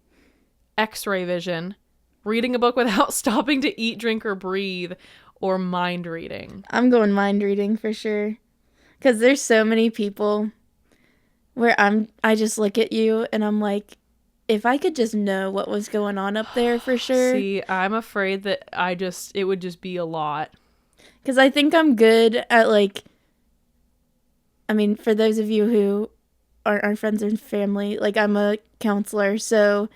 X-ray vision. Reading a book without stopping to eat, drink, or breathe. Or mind reading. I'm going mind reading for sure. Because there's so many people where I just look at you and I'm like, if I could just know what was going on up there for sure. See, I'm afraid that it would just be a lot. Because I think I'm good at like, I mean, for those of you who aren't our friends and family, like I'm a counselor, so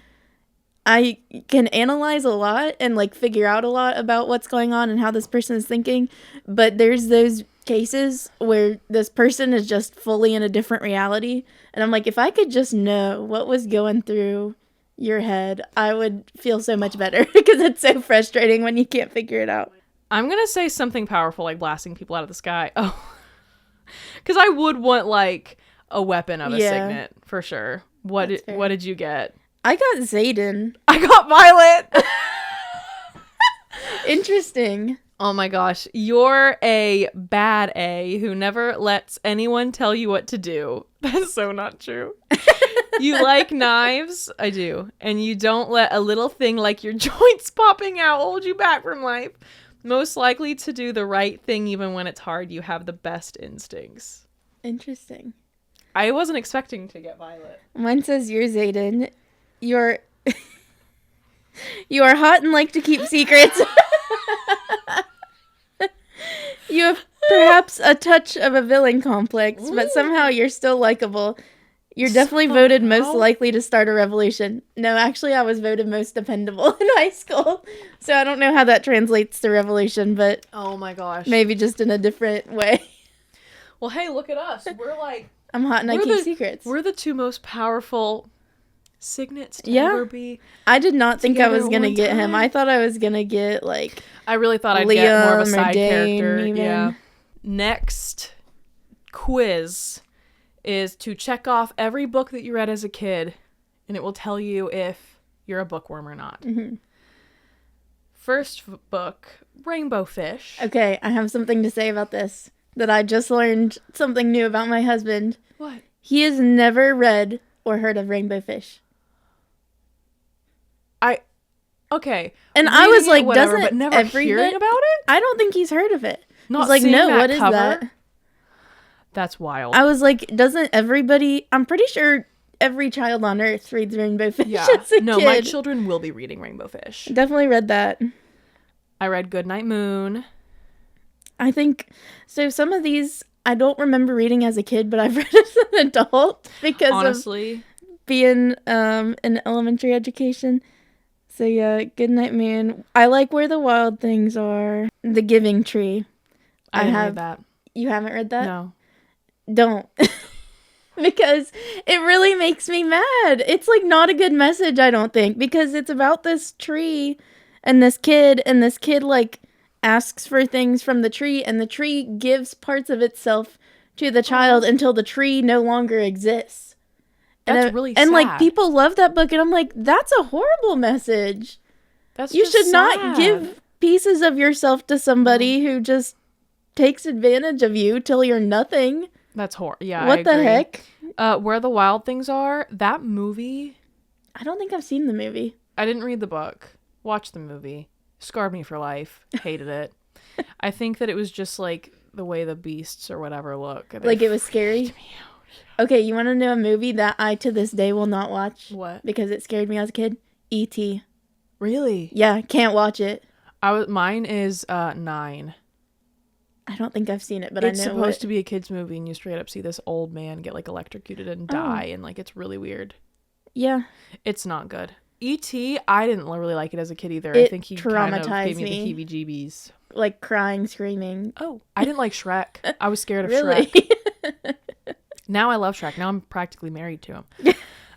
I can analyze a lot and like figure out a lot about what's going on and how this person is thinking. But there's those cases where this person is just fully in a different reality. And I'm like, if I could just know what was going through your head, I would feel so much better because it's so frustrating when you can't figure it out. I'm going to say something powerful like blasting people out of the sky. Oh, because I would want like a weapon of a signet for sure. What did you get? I got Zayden. I got Violet. Interesting. Oh my gosh. You're a bad A who never lets anyone tell you what to do. That's so not true. You like knives? I do. And you don't let a little thing like your joints popping out hold you back from life. Most likely to do the right thing even when it's hard. You have the best instincts. Interesting. I wasn't expecting to get Violet. Mine says you're Zayden. You're you are hot and like to keep secrets. You have perhaps a touch of a villain complex, but somehow you're still likable. You're definitely voted most likely to start a revolution. No, actually, I was voted most dependable in high school. So I don't know how that translates to revolution, but oh my gosh. maybe just in a different way. Well, hey, look at us. We're like... I'm hot and I keep secrets. We're the two most powerful signets to Yeah. ever be. I did not think I together was at going to one get him. time. I thought I was going to get, like... I really thought I'd Liam get more of a or side Dane character. even. Yeah. Next quiz is to check off every book that you read as a kid, and it will tell you if you're a bookworm or not. Mm-hmm. First book, Rainbow Fish. Okay, I have something to say about this. That I just learned something new about my husband. What? He has never read or heard of Rainbow Fish. Okay. And I was like, whatever, doesn't but never everybody... hearing about it? I don't think he's heard of it. Not He's like, seeing no, that what is cover? that? That's wild. I was like, doesn't everybody... I'm pretty sure every child on Earth reads Rainbow Fish Yeah. as a No, kid. my children will be reading Rainbow Fish. Definitely read that. I read Goodnight Moon. I think... So some of these, I don't remember reading as a kid, but I've read as an adult because Honestly. of being in elementary education. So yeah, Goodnight Moon. I like Where the Wild Things Are. The Giving Tree. I didn't read that. You haven't read that? No. Don't. Because it really makes me mad. It's like not a good message, I don't think, because it's about this tree and this kid like asks for things from the tree, and the tree gives parts of itself to the child until the tree no longer exists. That's really sad. And like people love that book, and I'm like, that's a horrible message. You should not give pieces of yourself to somebody who just takes advantage of you till you're nothing. That's horrible. Yeah, What the heck? Where the Wild Things Are, that movie... I don't think I've seen the movie. I didn't read the book. Watched the movie. Scarred me for life. Hated it. I think that it was just like the way the beasts or whatever look. Like it was scary? Okay, you want to know a movie that I to this day will not watch? What? Because it scared me as a kid? E.T. Really? Yeah, can't watch it. Mine is 9. I don't think I've seen it, but It's I know supposed to be a kid's movie, and you straight up see this old man get like electrocuted and die, and like it's really weird. Yeah. It's not good. E.T., I didn't really like it as a kid either. It I think he kind of gave traumatized me the heebie-jeebies. Like crying, screaming. Oh, I didn't like Shrek. I was scared of Really? Shrek. Now I love Shrek. Now I'm practically married to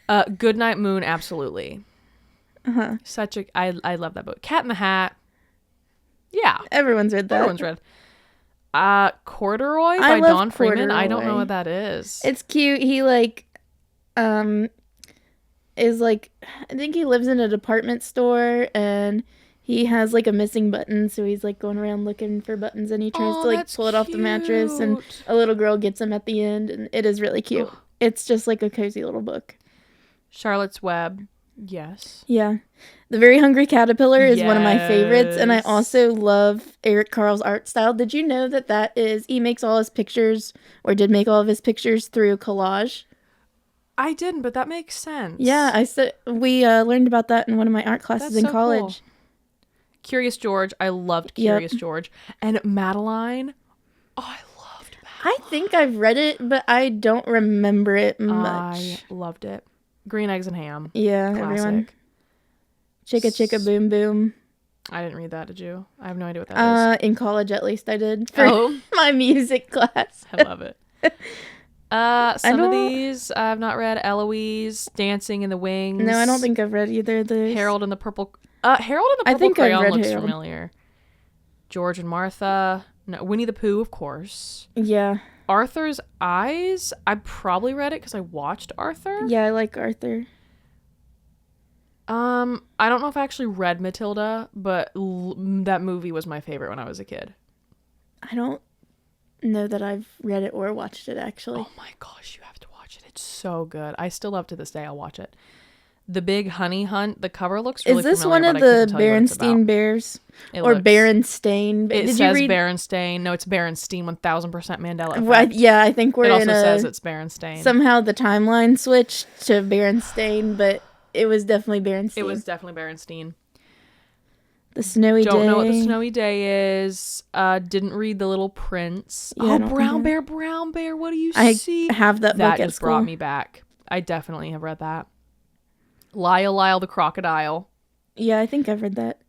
him. Goodnight Moon, absolutely. Uh-huh. I love that book. Cat in the Hat. Yeah. Everyone's read that. Everyone's read. Corduroy I by love Dawn Freeman. I don't know Corduroy. what that is. It's cute. He like is like, I think he lives in a department store, and he has like a missing button, so he's like going around looking for buttons, and he tries to like pull it off the mattress, and a little girl gets him at the end, and it is really cute. It's just like a cozy little book. Charlotte's Web. Yes. Yeah. The Very Hungry Caterpillar is one of my favorites, and I Yes. also love Eric Carle's art style. Did you know that he makes all his pictures, or did make all of his pictures through collage? I didn't, but that makes sense. Yeah, we learned about that in one of my art classes in college. Cool. Curious George. I loved Curious George. And Madeline. Oh, I loved Madeline. I think I've read it, but I don't remember it much. I loved it. Green Eggs and Ham. Yeah, Classic. everyone. Chicka Chicka Boom Boom. I didn't read that, did you? I have no idea what that is. In college, at least, I did. For my music class. I love it. Some of these I've not read. Eloise, Dancing in the Wings. No, I don't think I've read either of those. Harold and the Purple Crayon looks Harold. familiar. George and Martha. No, Winnie the Pooh, of course. Yeah. Arthur's Eyes. I probably read it because I watched Arthur. Yeah, I like Arthur. I don't know if I actually read Matilda, but that movie was my favorite when I was a kid. I don't know that I've read it or watched it, actually. Oh my gosh, you have to watch it. It's so good. I still love to this day. I'll watch it. The Big Honey Hunt. The cover looks really familiar. Is this one of the Berenstain Bears? Or Berenstain? It says Berenstain. No, it's Berenstain. 1000% Mandela effect. Well, yeah, I think it also says it's Berenstain. Somehow the timeline switched to Berenstain, but it was definitely Berenstain. It was definitely Berenstain. The Snowy Day. Don't know what the Snowy Day is. Didn't read The Little Prince. Yeah, Brown Bear. What do you see? I have that book That at just school. brought me back. I definitely have read that. Lyle the Crocodile. Yeah, I think I've read that.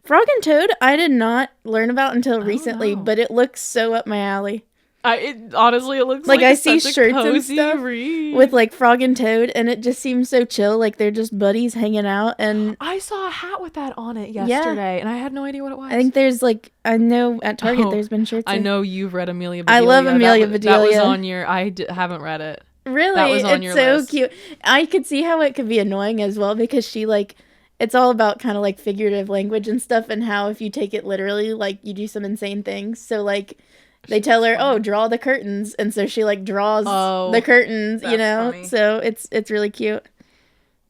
Frog and Toad, I did not learn about until recently, but it looks so up my alley. Honestly, it looks like I see such a shirts and cozy stuff read. with like Frog and Toad, and it just seems so chill. Like they're just buddies hanging out. And I saw a hat with that on it yesterday, and I had no idea what it was. I think there's like, I know at Target there's been shirts. I know you've read Amelia Bedelia. I love Amelia Bedelia. That was on your. haven't read it. Really, that was on it's your so list. cute. I could see how it could be annoying as well, because she like, it's all about kind of like figurative language and stuff, and how if you take it literally, like you do some insane things. So like, they tell her, "Oh, draw the curtains," and so she like draws the curtains. You know, funny. So it's really cute.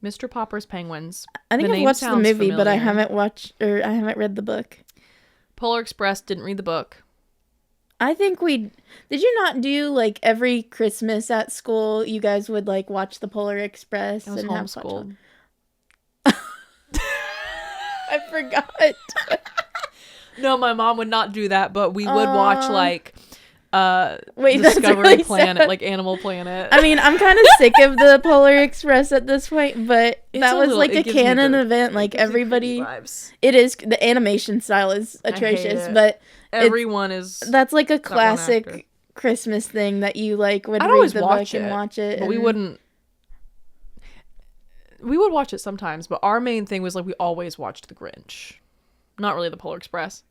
Mr. Popper's Penguins. I think I've watched the movie, familiar. But I haven't read the book. Polar Express, didn't read the book. I think did you not do like every Christmas at school you guys would like watch the Polar Express? I was homeschooled. I forgot. No, my mom would not do that, but we would watch like Discovery really Planet, sad. Like Animal Planet. I mean, I'm kind of sick of the Polar Express at this point, but that was like a canon event. Like everybody, it is, the animation style is atrocious, but everyone that's like a classic Christmas thing that you like would read the book and watch it. But we would watch it sometimes, but our main thing was like we always watched The Grinch, not really the Polar Express.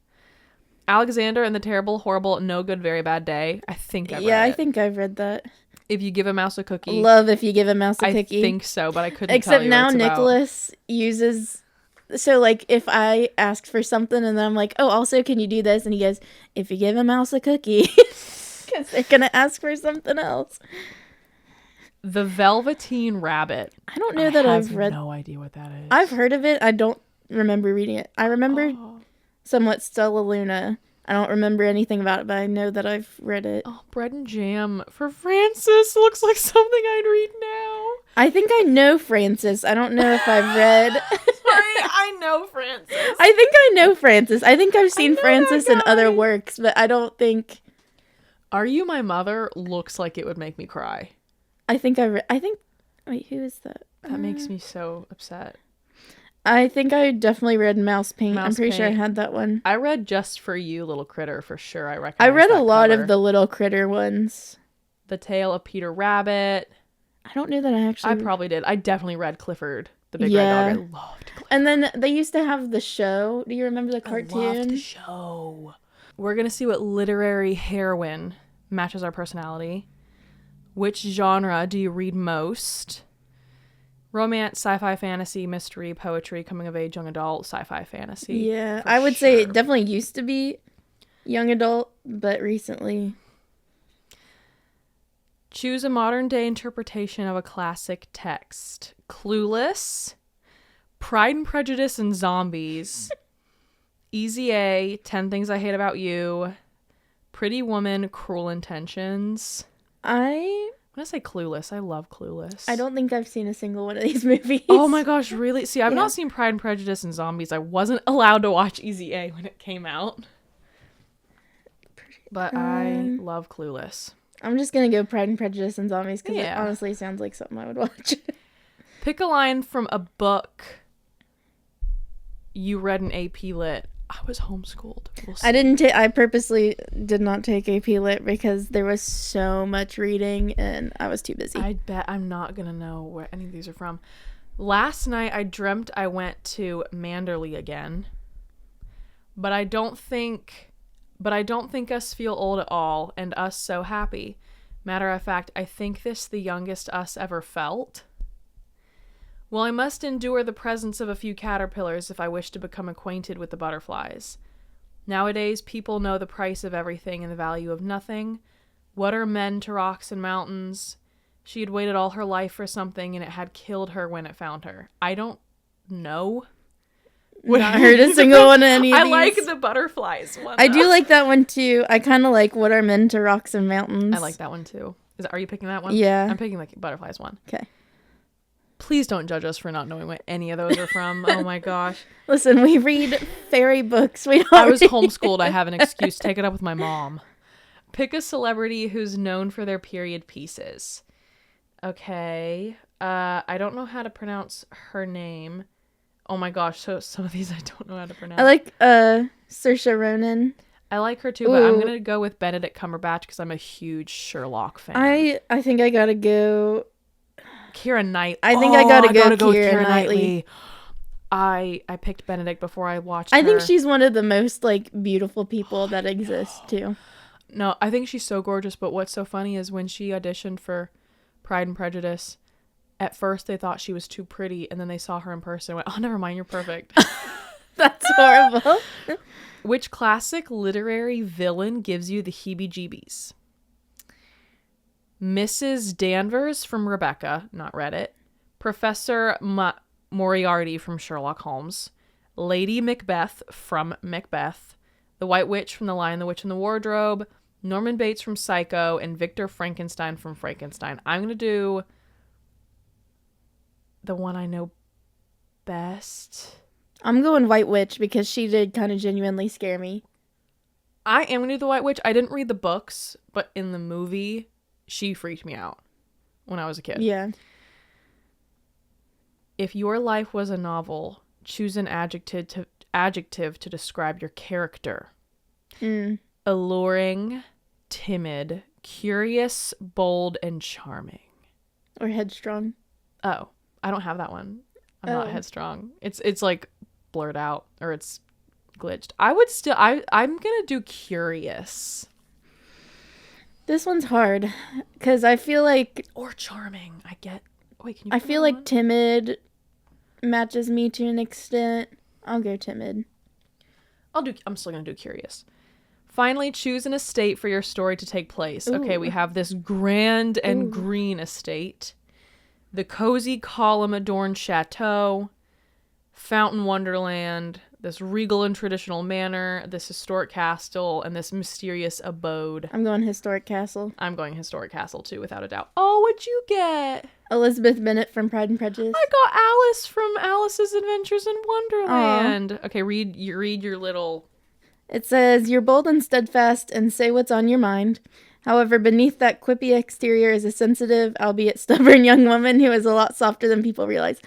Alexander and the Terrible, Horrible, No Good, Very Bad Day. I think I've read it. I think I've read that. If You Give a Mouse a Cookie. Love If You Give a Mouse a Cookie. I think so, but I couldn't Except tell you now what it's Nicholas uses... So, like, if I ask for something and then I'm like, oh, also, can you do this? And he goes, if you give a mouse a cookie. Because they're going to ask for something else. The Velveteen Rabbit. I don't know that I've read... I have no idea what that is. I've heard of it. I don't remember reading it. I remember... somewhat Stella Luna. I don't remember anything about it, but I know that I've read it. Oh, Bread and Jam for Francis looks like something I'd read now. I think I know Francis. I don't know if I've read. Sorry, I know Francis. I think I know Francis. I think I've seen Francis in other works, but I don't think... Are You My Mother looks like it would make me cry. I think wait, who is that? That makes me so upset. I think I definitely read Mouse Paint. I'm pretty sure I had that one. I read Just for You, Little Critter, for sure. I recognize I read that a lot cover. of the Little Critter ones. The Tale of Peter Rabbit. I don't know that I actually... I probably did. I definitely read Clifford, the Big Red Dog. I loved Clifford. And then they used to have the show. Do you remember the cartoon? I loved the show. We're going to see what literary heroine matches our personality. Which genre do you read most? Romance, sci-fi, fantasy, mystery, poetry, coming of age, young adult, sci-fi, fantasy. Yeah, I would say it definitely used to be young adult, but recently. Choose a modern day interpretation of a classic text. Clueless, Pride and Prejudice and Zombies, Easy A, 10 Things I Hate About You, Pretty Woman, Cruel Intentions. I'm going to say Clueless. I love Clueless. I don't think I've seen a single one of these movies. Oh my gosh, really? See, I've not seen Pride and Prejudice and Zombies. I wasn't allowed to watch Easy A when it came out. But I love Clueless. I'm just going to go Pride and Prejudice and Zombies because it honestly sounds like something I would watch. Pick a line from a book you read in AP Lit. I was homeschooled. We'll see. I purposely did not take AP Lit because there was so much reading and I was too busy. I bet I'm not going to know where any of these are from. Last night I dreamt I went to Manderley again. But I don't think us feel old at all and us so happy. Matter of fact, I think this the youngest us ever felt. Well, I must endure the presence of a few caterpillars if I wish to become acquainted with the butterflies. Nowadays, people know the price of everything and the value of nothing. What are men to rocks and mountains? She had waited all her life for something, and it had killed her when it found her. I don't know. Not heard a single one of any of these. I like the butterflies one. I do like that one, too. I kind of like What Are Men to Rocks and Mountains. I like that one, too. Are you picking that one? Yeah. I'm picking the butterflies one. Okay. Please don't judge us for not knowing what any of those are from. Oh my gosh. Listen, we read fairy books. I was homeschooled. I have an excuse. Take it up with my mom. Pick a celebrity who's known for their period pieces. Okay. I don't know how to pronounce her name. Oh my gosh. So some of these I don't know how to pronounce. I like Saoirse Ronan. I like her too, but I'm going to go with Benedict Cumberbatch because I'm a huge Sherlock fan. I think I gotta go... Keira Knightley. I think I gotta go with Keira Knightley. I picked Benedict before I watched her. I think she's one of the most, like, beautiful people that exist, too. No, I think she's so gorgeous, but what's so funny is when she auditioned for Pride and Prejudice, at first they thought she was too pretty, and then they saw her in person and went, oh, never mind, you're perfect. That's horrible. Which classic literary villain gives you the heebie-jeebies? Mrs. Danvers from Rebecca, not Reddit. Professor Moriarty from Sherlock Holmes. Lady Macbeth from Macbeth. The White Witch from The Lion, the Witch, and the Wardrobe. Norman Bates from Psycho. And Victor Frankenstein from Frankenstein. I'm going to do the one I know best. I'm going White Witch because she did kind of genuinely scare me. I am going to do the White Witch. I didn't read the books, but in the movie, she freaked me out when I was a kid. Yeah. If your life was a novel, choose an adjective to describe your character. Alluring, timid, curious, bold, and charming. Or headstrong. Oh, I don't have that one. I'm not headstrong. It's like blurred out or it's glitched. I'm gonna do curious. This one's hard because I feel like or charming. I feel like timid matches me to an extent. I'll go timid. I'm still gonna do curious. Finally, choose an estate for your story to take place. Ooh. Okay, we have this grand and green estate. The cozy column-adorned chateau, Fountain Wonderland, this regal and traditional manor, this historic castle, and this mysterious abode. I'm going historic castle. I'm going historic castle too, without a doubt. Oh, what'd you get? Elizabeth Bennet from Pride and Prejudice. I got Alice from Alice's Adventures in Wonderland. Aww. Okay, read your little... It says, you're bold and steadfast and say what's on your mind. However, beneath that quippy exterior is a sensitive, albeit stubborn young woman who is a lot softer than people realize.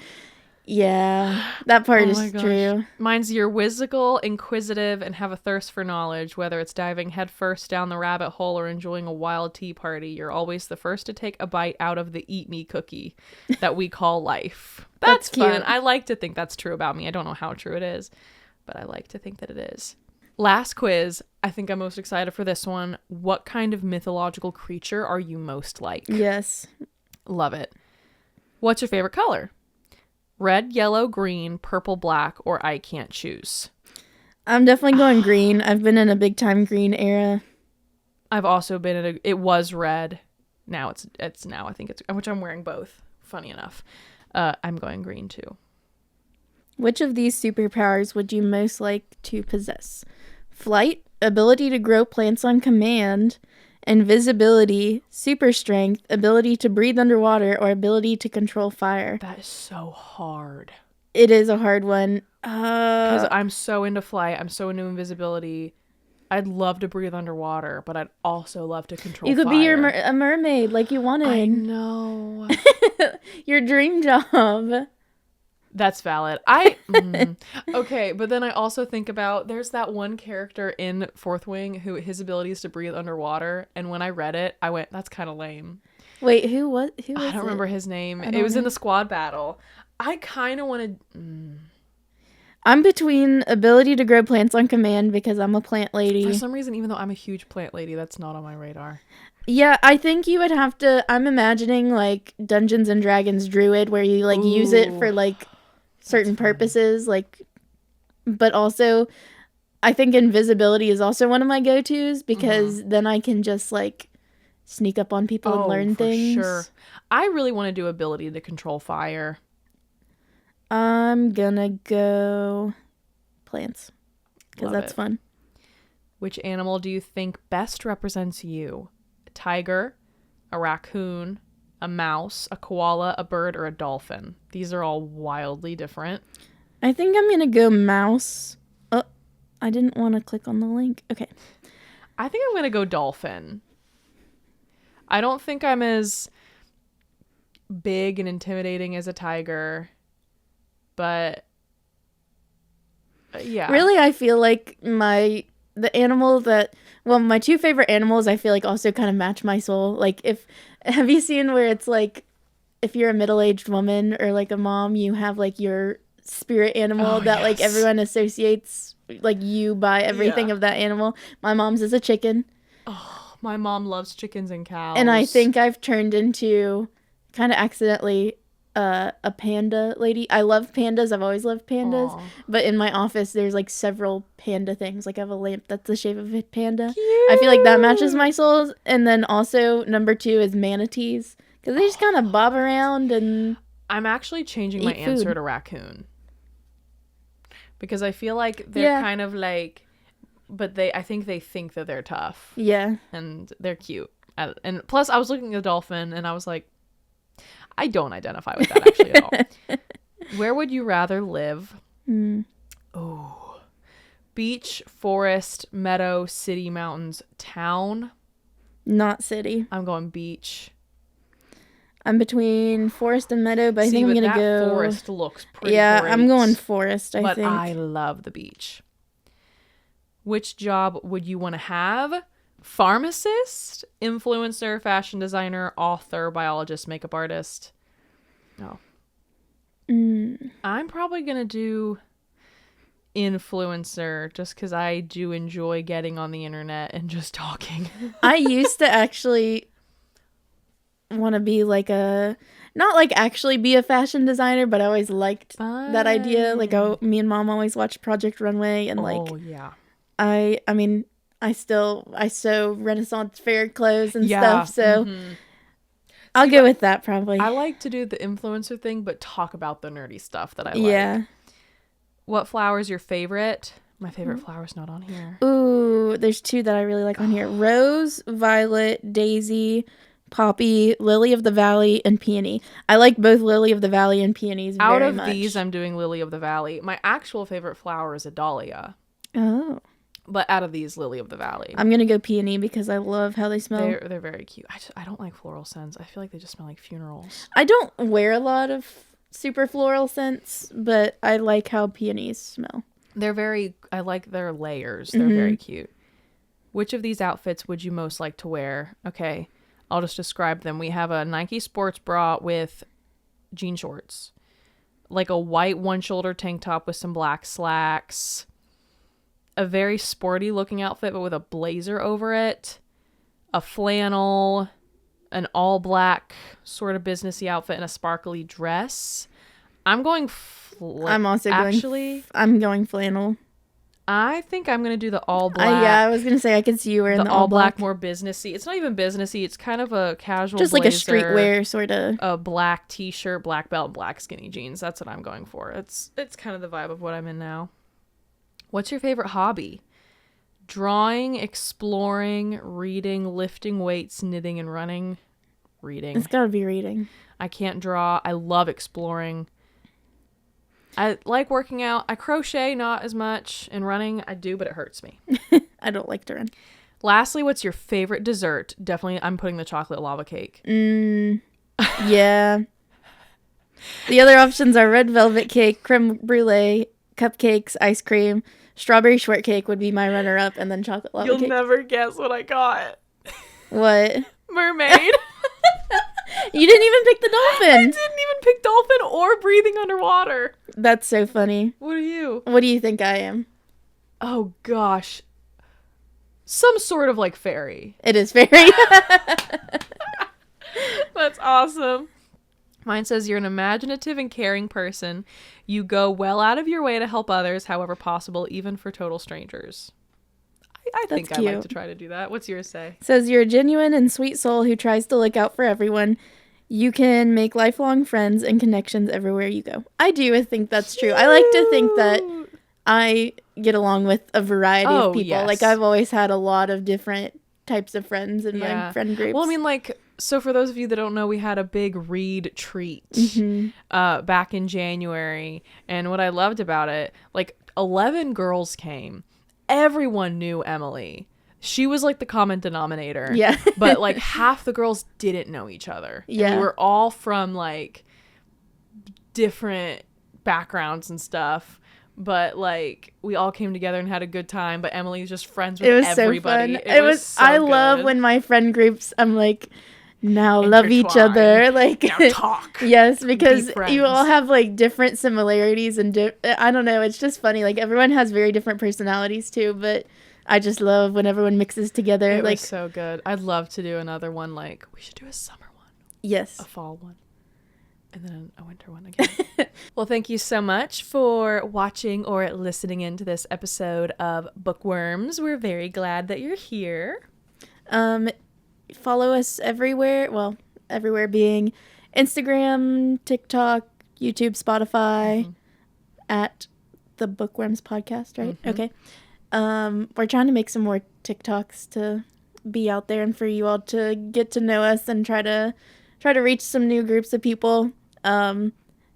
Yeah, that part is true. Mine's you're whimsical, inquisitive, and have a thirst for knowledge. Whether it's diving headfirst down the rabbit hole or enjoying a wild tea party, you're always the first to take a bite out of the eat me cookie that we call life. That's cute. Fun. I like to think that's true about me. I don't know how true it is, but I like to think that it is. Last quiz. I think I'm most excited for this one. What kind of mythological creature are you most like? Yes. Love it. What's your favorite color? Red, yellow, green, purple, black, or I can't choose. I'm definitely going green. I've been in a big time green era. I've also been in it was red. Now it's now I think it's, which I'm wearing both. Funny enough. I'm going green too. Which of these superpowers would you most like to possess? Flight, ability to grow plants on command, invisibility, super strength, ability to breathe underwater, or ability to control fire. That is so hard. It is a hard one. Because I'm so into flight. I'm so into invisibility. I'd love to breathe underwater, but I'd also love to control fire. You could be a mermaid like you wanted. I know. Your dream job. That's valid. Okay, but then I also think about there's that one character in Fourth Wing who his ability is to breathe underwater, and when I read it, I went, "That's kind of lame." Wait, who was? I don't remember his name. It was in the squad battle. I kind of wanted. I'm between ability to grow plants on command because I'm a plant lady. For some reason, even though I'm a huge plant lady, that's not on my radar. Yeah, I think you would have to. I'm imagining like Dungeons and Dragons druid, where you like use it for like certain purposes, like, but also I think invisibility is also one of my go-tos because then I can just like sneak up on people and learn things. Sure. I really want to do ability to control fire. I'm gonna go plants because that's fun. Which animal do you think best represents you? A tiger, a raccoon, a mouse, a koala, a bird, or a dolphin? These are all wildly different. I think I'm gonna go mouse. Oh, I didn't want to click on the link. Okay. I think I'm gonna go dolphin. I don't think I'm as big and intimidating as a tiger, but yeah. Really, I feel like my the animal that, well, my two favorite animals I feel like also kind of match my soul. Like, have you seen where it's like, if you're a middle-aged woman or like a mom, you have like your spirit animal that like everyone associates like you by everything of that animal. My mom's is a chicken. Oh, my mom loves chickens and cows. And I think I've turned into, kind of accidentally, a panda lady. I love pandas. I've always loved pandas. Aww. But in my office, there's like several panda things. Like I have a lamp that's the shape of a panda. Cute. I feel like that matches my soul. And then also number 2 is manatees. Because they just kind of bob around and I'm actually changing my answer to raccoon. Because I feel like they're kind of like, but I think they think that they're tough. Yeah. And they're cute. And plus I was looking at the dolphin and I was like, I don't identify with that actually at all. Where would you rather live? Oh, beach, forest, meadow, city, mountains, town. Not city. I'm going beach. I'm between forest and meadow, but I think I'm gonna go. Forest looks pretty. Yeah, great, I'm going forest. I think. But I love the beach. Which job would you want to have? Pharmacist, influencer, fashion designer, author, biologist, makeup artist. Oh. I'm probably going to do influencer just because I do enjoy getting on the internet and just talking. I used to actually want to be like not like actually be a fashion designer, but I always liked that idea. Like me and Mom always watched Project Runway and like, I mean, I sew Renaissance fair clothes and stuff, so I'll go with that probably. I like to do the influencer thing, but talk about the nerdy stuff that I like. Yeah. What flower is your favorite? My favorite flower's not on here. Ooh, there's 2 that I really like on here. Rose, violet, daisy, poppy, lily of the valley, and peony. I like both lily of the valley and peonies very much. Out of these, I'm doing lily of the valley. My actual favorite flower is a dahlia. Oh. But out of these, lily of the valley. I'm going to go peony because I love how they smell. They're very cute. I don't like floral scents. I feel like they just smell like funerals. I don't wear a lot of super floral scents, but I like how peonies smell. I like their layers. They're very cute. Which of these outfits would you most like to wear? Okay, I'll just describe them. We have a Nike sports bra with jean shorts. Like a white one-shoulder tank top with some black slacks. A very sporty looking outfit, but with a blazer over it. A flannel. An all black sort of businessy outfit and a sparkly dress. I'm going I'm going flannel. I think I'm going to do the all black. Yeah, I was going to say I could see you wearing the all black. More businessy. It's not even businessy. It's kind of a casual just blazer, like a streetwear sort of. A black t-shirt, black belt, black skinny jeans. That's what I'm going for. It's kind of the vibe of what I'm in now. What's your favorite hobby? Drawing, exploring, reading, lifting weights, knitting, and running. Reading. It's gotta be reading. I can't draw. I love exploring. I like working out. I crochet, not as much. And running, I do, but it hurts me. I don't like to run. Lastly, what's your favorite dessert? Definitely, I'm putting the chocolate lava cake. Yeah. The other options are red velvet cake, creme brulee, cupcakes, ice cream. Strawberry shortcake would be my runner-up, and then chocolate lava cake. You'll never guess what I got. What? Mermaid. You didn't even pick the dolphin. I didn't even pick dolphin or breathing underwater. That's so funny. What are you? What do you think I am? Oh, gosh. Some sort of like fairy. It is fairy. That's awesome. Mine says you're an imaginative and caring person. You go well out of your way to help others, however possible, even for total strangers. I think I'd like to try to do that. What's yours say? It says you're a genuine and sweet soul who tries to look out for everyone. You can make lifelong friends and connections everywhere you go. I do think that's true. I like to think that I get along with a variety of people. Yes. Like I've always had a lot of different types of friends in my friend groups. Well, I mean, like, so for those of you that don't know, we had a big read treat back in January. And what I loved about it, like 11 girls came. Everyone knew Emily. She was like the common denominator. Yeah. But like half the girls didn't know each other. Yeah. And we were all from like different backgrounds and stuff. but like we all came together and had a good time. But Emily's just friends with It was everybody. so fun. It was so I love good. when my friend groups, I'm like, now love each other. Like, now talk. Yes, because friends. you all have like different similarities and I don't know. It's just funny. Like everyone has very different personalities too, but I just love when everyone mixes together. It like was so good. I'd love to do another one. Like we should do a summer one, yes, a fall one, and then a winter one again. Well, thank you so much for watching or listening into this episode of Bookwyrms. We're very glad that you're here. Follow us everywhere. Well, everywhere being Instagram, TikTok, YouTube, Spotify, at the Bookwyrms Podcast, right? Okay. We're trying to make some more TikToks to be out there and for you all to get to know us and try to reach some new groups of people.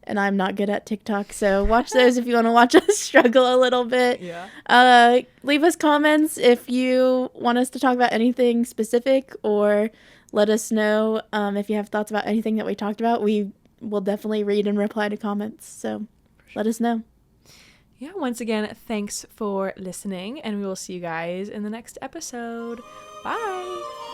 And I'm not good at TikTok, so watch those if you want to watch us struggle a little bit. Yeah. Leave us comments if you want us to talk about anything specific, or let us know if you have thoughts about anything that we talked about. We will definitely read and reply to comments, so let us know. Yeah, once again, thanks for listening, and we will see you guys in the next episode. Bye!